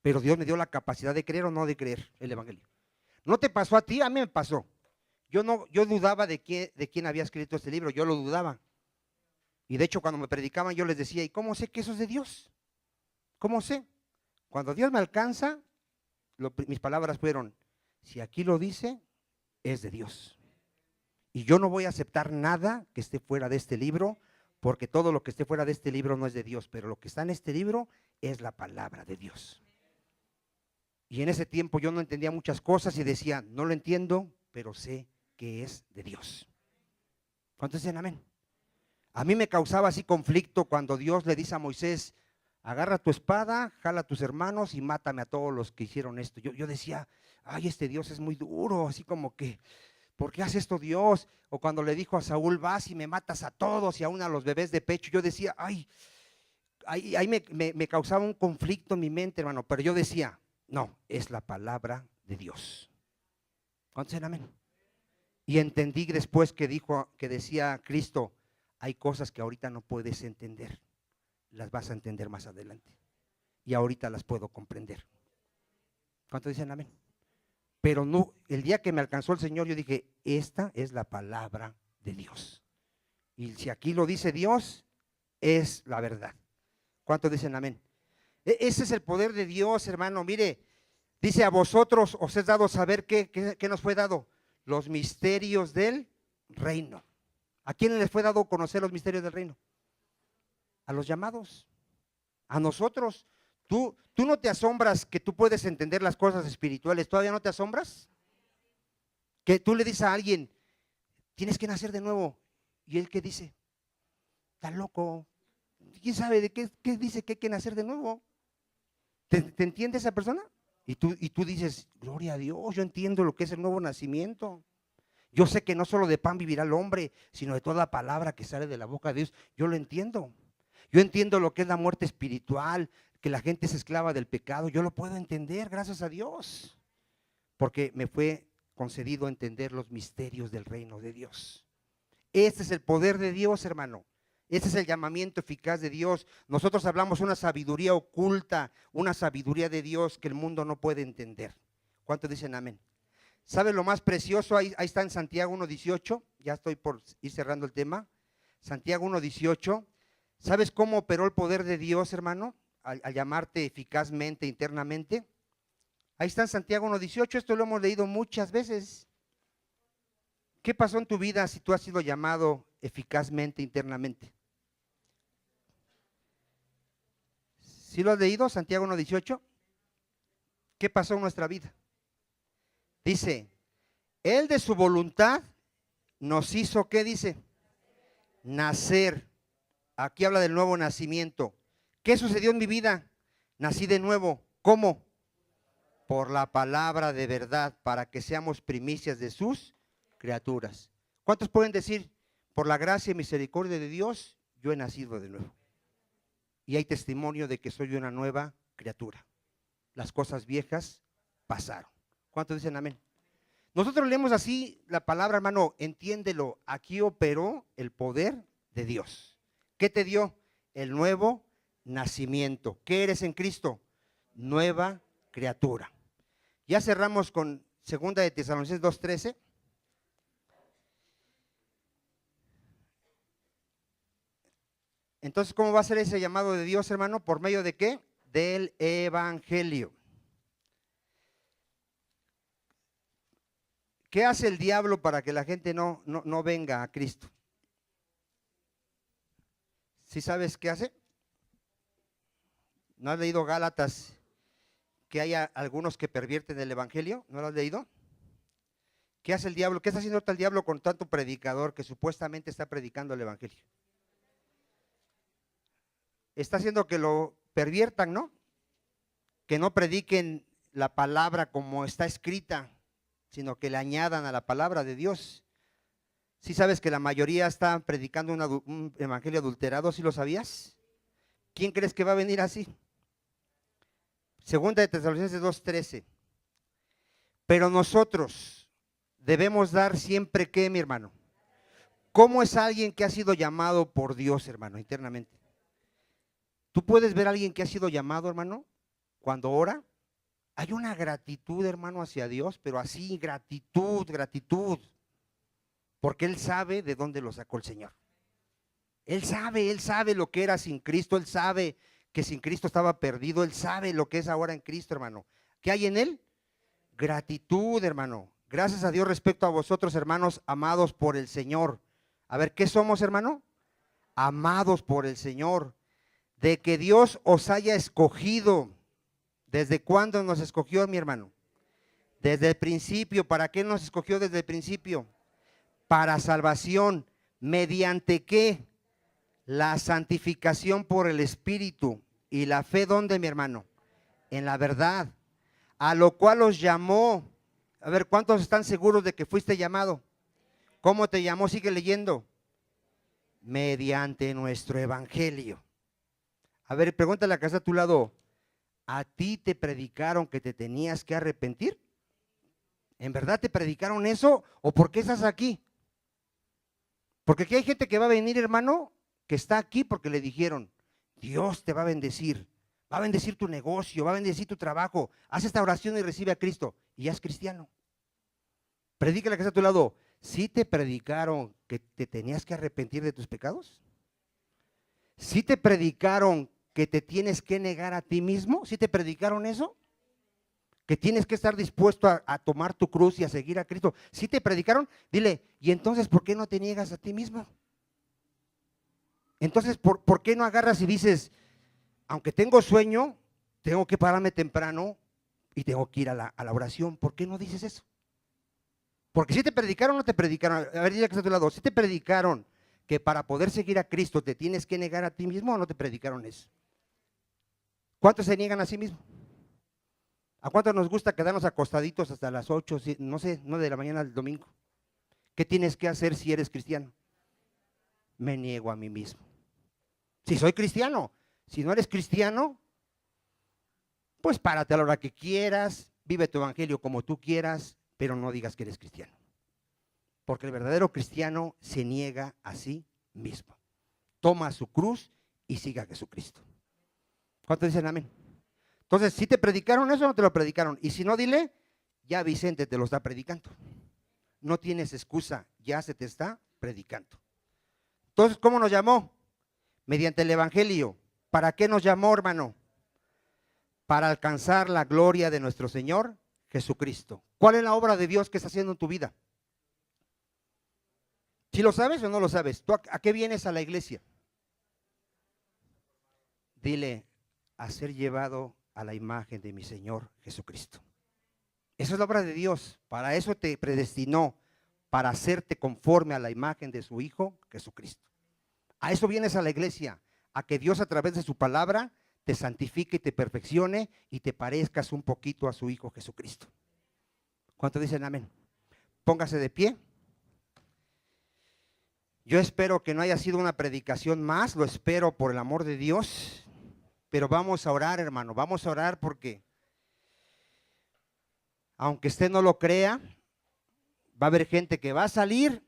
Pero Dios me dio la capacidad de creer o no de creer el evangelio. ¿No te pasó a ti? A mí me pasó. Yo dudaba de quién había escrito este libro, yo lo dudaba. Y de hecho cuando me predicaban yo les decía, ¿y cómo sé que eso es de Dios? ¿Cómo sé? Cuando Dios me alcanza, mis palabras fueron, si aquí lo dice, es de Dios. Y yo no voy a aceptar nada que esté fuera de este libro, porque todo lo que esté fuera de este libro no es de Dios, pero lo que está en este libro es la palabra de Dios. Y en ese tiempo yo no entendía muchas cosas y decía, no lo entiendo, pero sé que es de Dios. ¿Cuántos dicen amén? A mí me causaba así conflicto cuando Dios le dice a Moisés, agarra tu espada, jala a tus hermanos y mátame a todos los que hicieron esto. Yo decía, ay, este Dios es muy duro, así como que, ¿por qué hace esto Dios? O cuando le dijo a Saúl, vas y me matas a todos y aún a los bebés de pecho, yo decía, ay, ahí me causaba un conflicto en mi mente, hermano, pero yo decía, no, es la palabra de Dios. ¿Cuántos dicen amén? Y entendí después que decía Cristo, hay cosas que ahorita no puedes entender, las vas a entender más adelante. Y ahorita las puedo comprender. ¿Cuántos dicen amén? Pero no, el día que me alcanzó el Señor, yo dije, esta es la palabra de Dios. Y si aquí lo dice Dios, es la verdad. ¿Cuántos dicen amén? Ese es el poder de Dios, hermano. Mire, dice, a vosotros os es dado saber qué nos fue dado. Los misterios del reino. ¿A quién les fue dado conocer los misterios del reino? A los llamados. A nosotros. ¿Tú no te asombras que tú puedes entender las cosas espirituales? ¿Todavía no te asombras? Que tú le dices a alguien, tienes que nacer de nuevo. ¿Y él qué dice? Está loco. ¿Quién sabe de qué dice que hay que nacer de nuevo? ¿Te entiende esa persona? Y tú dices, gloria a Dios, yo entiendo lo que es el nuevo nacimiento. Yo sé que no solo de pan vivirá el hombre, sino de toda palabra que sale de la boca de Dios. Yo lo entiendo. Yo entiendo lo que es la muerte espiritual, que la gente es esclava del pecado. Yo lo puedo entender, gracias a Dios. Porque me fue concedido entender los misterios del reino de Dios. Este es el poder de Dios, hermano. Este es el llamamiento eficaz de Dios. Nosotros hablamos una sabiduría oculta, una sabiduría de Dios que el mundo no puede entender. ¿Cuántos dicen amén? ¿Sabes lo más precioso? Ahí está en Santiago 1:18. Ya estoy por ir cerrando el tema. Santiago 1:18. ¿Sabes cómo operó el poder de Dios, hermano? Al llamarte eficazmente, internamente. Ahí está en Santiago 1:18. Esto lo hemos leído muchas veces. ¿Qué pasó en tu vida si tú has sido llamado eficazmente, internamente? ¿Sí lo has leído, Santiago 1:18? ¿Qué pasó en nuestra vida? Dice, Él de su voluntad nos hizo, ¿qué dice? Nacer. Aquí habla del nuevo nacimiento. ¿Qué sucedió en mi vida? Nací de nuevo. ¿Cómo? Por la palabra de verdad, para que seamos primicias de sus criaturas. ¿Cuántos pueden decir, por la gracia y misericordia de Dios, yo he nacido de nuevo? Y hay testimonio de que soy una nueva criatura. Las cosas viejas pasaron. ¿Cuántos dicen amén? Nosotros leemos así la palabra, hermano, entiéndelo. Aquí operó el poder de Dios. ¿Qué te dio? El nuevo nacimiento. ¿Qué eres en Cristo? Nueva criatura. Ya cerramos con 2 de Tesalonicenses 2:13. Entonces, ¿cómo va a ser ese llamado de Dios, hermano? ¿Por medio de qué? Del evangelio. ¿Qué hace el diablo para que la gente no venga a Cristo? ¿Sí sabes qué hace? ¿No has leído Gálatas? Que hay algunos que pervierten el evangelio. ¿No lo has leído? ¿Qué hace el diablo? ¿Qué está haciendo ahorita el diablo con tanto predicador que supuestamente está predicando el evangelio? Está haciendo que lo perviertan, ¿no? Que no prediquen la palabra como está escrita, sino que le añadan a la palabra de Dios. ¿Sí sabes que la mayoría está predicando un evangelio adulterado? ¿Sí lo sabías? ¿Quién crees que va a venir así? 2 de Tesalonicenses 2:13. Pero nosotros debemos dar siempre, ¿qué, mi hermano? ¿Cómo es alguien que ha sido llamado por Dios, hermano, internamente? ¿Tú puedes ver a alguien que ha sido llamado, hermano, cuando ora? Hay una gratitud, hermano, hacia Dios, pero así, gratitud, porque Él sabe de dónde lo sacó el Señor. Él sabe lo que era sin Cristo, Él sabe que sin Cristo estaba perdido, Él sabe lo que es ahora en Cristo, hermano. ¿Qué hay en Él? Gratitud, hermano. Gracias a Dios respecto a vosotros, hermanos, amados por el Señor. A ver, ¿qué somos, hermano? Amados por el Señor. De que Dios os haya escogido. ¿Desde cuándo nos escogió, mi hermano? Desde el principio. ¿Para qué nos escogió desde el principio? Para salvación. ¿Mediante qué? La santificación por el Espíritu. ¿Y la fe dónde, mi hermano? En la verdad. A lo cual os llamó. A ver, ¿cuántos están seguros de que fuiste llamado? ¿Cómo te llamó? Sigue leyendo. Mediante nuestro evangelio. A ver, pregúntale a la casa a tu lado. ¿A ti te predicaron que te tenías que arrepentir? ¿En verdad te predicaron eso? ¿O por qué estás aquí? Porque aquí hay gente que va a venir, hermano, que está aquí porque le dijeron, Dios te va a bendecir tu negocio, va a bendecir tu trabajo, haz esta oración y recibe a Cristo, y ya es cristiano. Predícale a la que está a tu lado, ¿sí te predicaron que te tenías que arrepentir de tus pecados? ¿Sí te predicaron que te tienes que negar a ti mismo? ¿Sí te predicaron eso? Que tienes que estar dispuesto a tomar tu cruz y a seguir a Cristo. ¿Sí te predicaron? Dile, ¿y entonces por qué no te niegas a ti mismo? Entonces, ¿por qué no agarras y dices, aunque tengo sueño, tengo que pararme temprano y tengo que ir a la oración? ¿Por qué no dices eso? Porque si te predicaron o no te predicaron. A ver, dile que está a tu lado, si te predicaron que para poder seguir a Cristo te tienes que negar a ti mismo o no te predicaron eso. ¿Cuántos se niegan a sí mismos? ¿A cuántos nos gusta quedarnos acostaditos hasta las 8, no sé, 9 de la mañana del domingo? ¿Qué tienes que hacer si eres cristiano? Me niego a mí mismo. Si soy cristiano, si no eres cristiano, pues párate a la hora que quieras, vive tu evangelio como tú quieras, pero no digas que eres cristiano. Porque el verdadero cristiano se niega a sí mismo. Toma su cruz y siga a Jesucristo. ¿Cuántos dicen amén? Entonces, si te predicaron eso, no te lo predicaron. Y si no, dile, ya Vicente te lo está predicando. No tienes excusa, ya se te está predicando. Entonces, ¿cómo nos llamó? Mediante el evangelio. ¿Para qué nos llamó, hermano? Para alcanzar la gloria de nuestro Señor Jesucristo. ¿Cuál es la obra de Dios que está haciendo en tu vida? ¿Sí lo sabes o no lo sabes? ¿Tú a qué vienes a la iglesia? Dile, a ser llevado a la imagen de mi Señor Jesucristo. Esa es la obra de Dios. Para eso te predestinó, para hacerte conforme a la imagen de su Hijo Jesucristo. A eso vienes a la iglesia, a que Dios a través de su palabra te santifique y te perfeccione y te parezcas un poquito a su Hijo Jesucristo. ¿Cuántos dicen amén? Póngase de pie. Yo espero que no haya sido una predicación más, lo espero por el amor de Dios. Pero vamos a orar, hermano, vamos a orar porque aunque usted no lo crea, va a haber gente que va a salir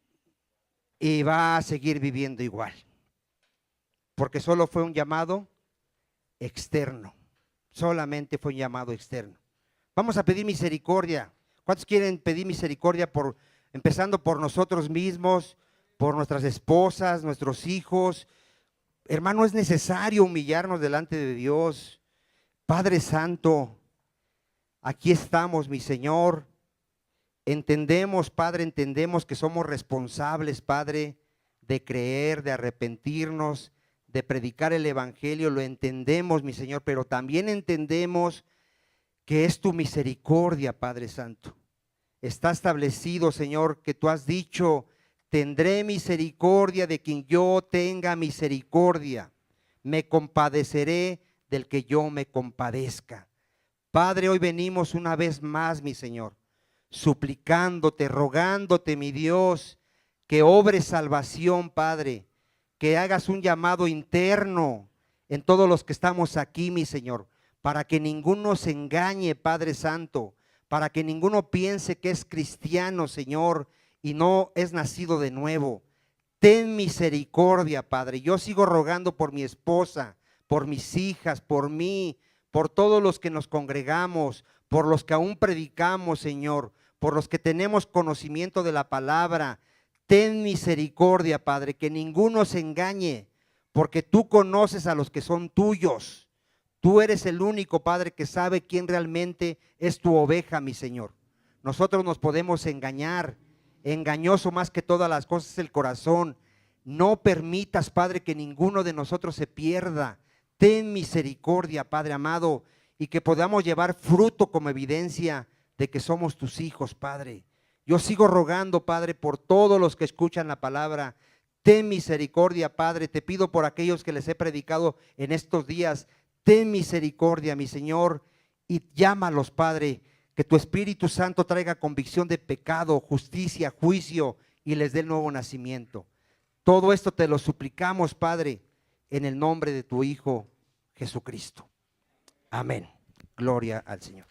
y va a seguir viviendo igual. Porque solo fue un llamado externo, solamente fue un llamado externo. Vamos a pedir misericordia. ¿Cuántos quieren pedir misericordia empezando por nosotros mismos, por nuestras esposas, nuestros hijos? Hermano, es necesario humillarnos delante de Dios. Padre Santo, aquí estamos, mi Señor. Entendemos, Padre, entendemos que somos responsables, Padre, de creer, de arrepentirnos, de predicar el evangelio. Lo entendemos, mi Señor, pero también entendemos que es tu misericordia, Padre Santo. Está establecido, Señor, que tú has dicho: tendré misericordia de quien yo tenga misericordia. Me compadeceré del que yo me compadezca. Padre, hoy venimos una vez más, mi Señor, suplicándote, rogándote, mi Dios, que obres salvación, Padre, que hagas un llamado interno en todos los que estamos aquí, mi Señor, para que ninguno se engañe, Padre Santo, para que ninguno piense que es cristiano, Señor, y no es nacido de nuevo. Ten misericordia, Padre. Yo sigo rogando por mi esposa, por mis hijas, por mí, por todos los que nos congregamos, por los que aún predicamos, Señor, por los que tenemos conocimiento de la palabra. Ten misericordia, Padre, que ninguno se engañe, porque tú conoces a los que son tuyos. Tú eres el único, Padre, que sabe quién realmente es tu oveja, mi Señor. Nosotros nos podemos engañar. Engañoso más que todas las cosas es el corazón. No permitas, Padre, que ninguno de nosotros se pierda. Ten misericordia, Padre amado, y que podamos llevar fruto como evidencia de que somos tus hijos, Padre. Yo sigo rogando, Padre, por todos los que escuchan la palabra. Ten misericordia, Padre. Te pido por aquellos que les he predicado en estos días. Ten misericordia, mi Señor, y llámalos, Padre. Que tu Espíritu Santo traiga convicción de pecado, justicia, juicio y les dé el nuevo nacimiento. Todo esto te lo suplicamos, Padre, en el nombre de tu Hijo Jesucristo. Amén. Gloria al Señor.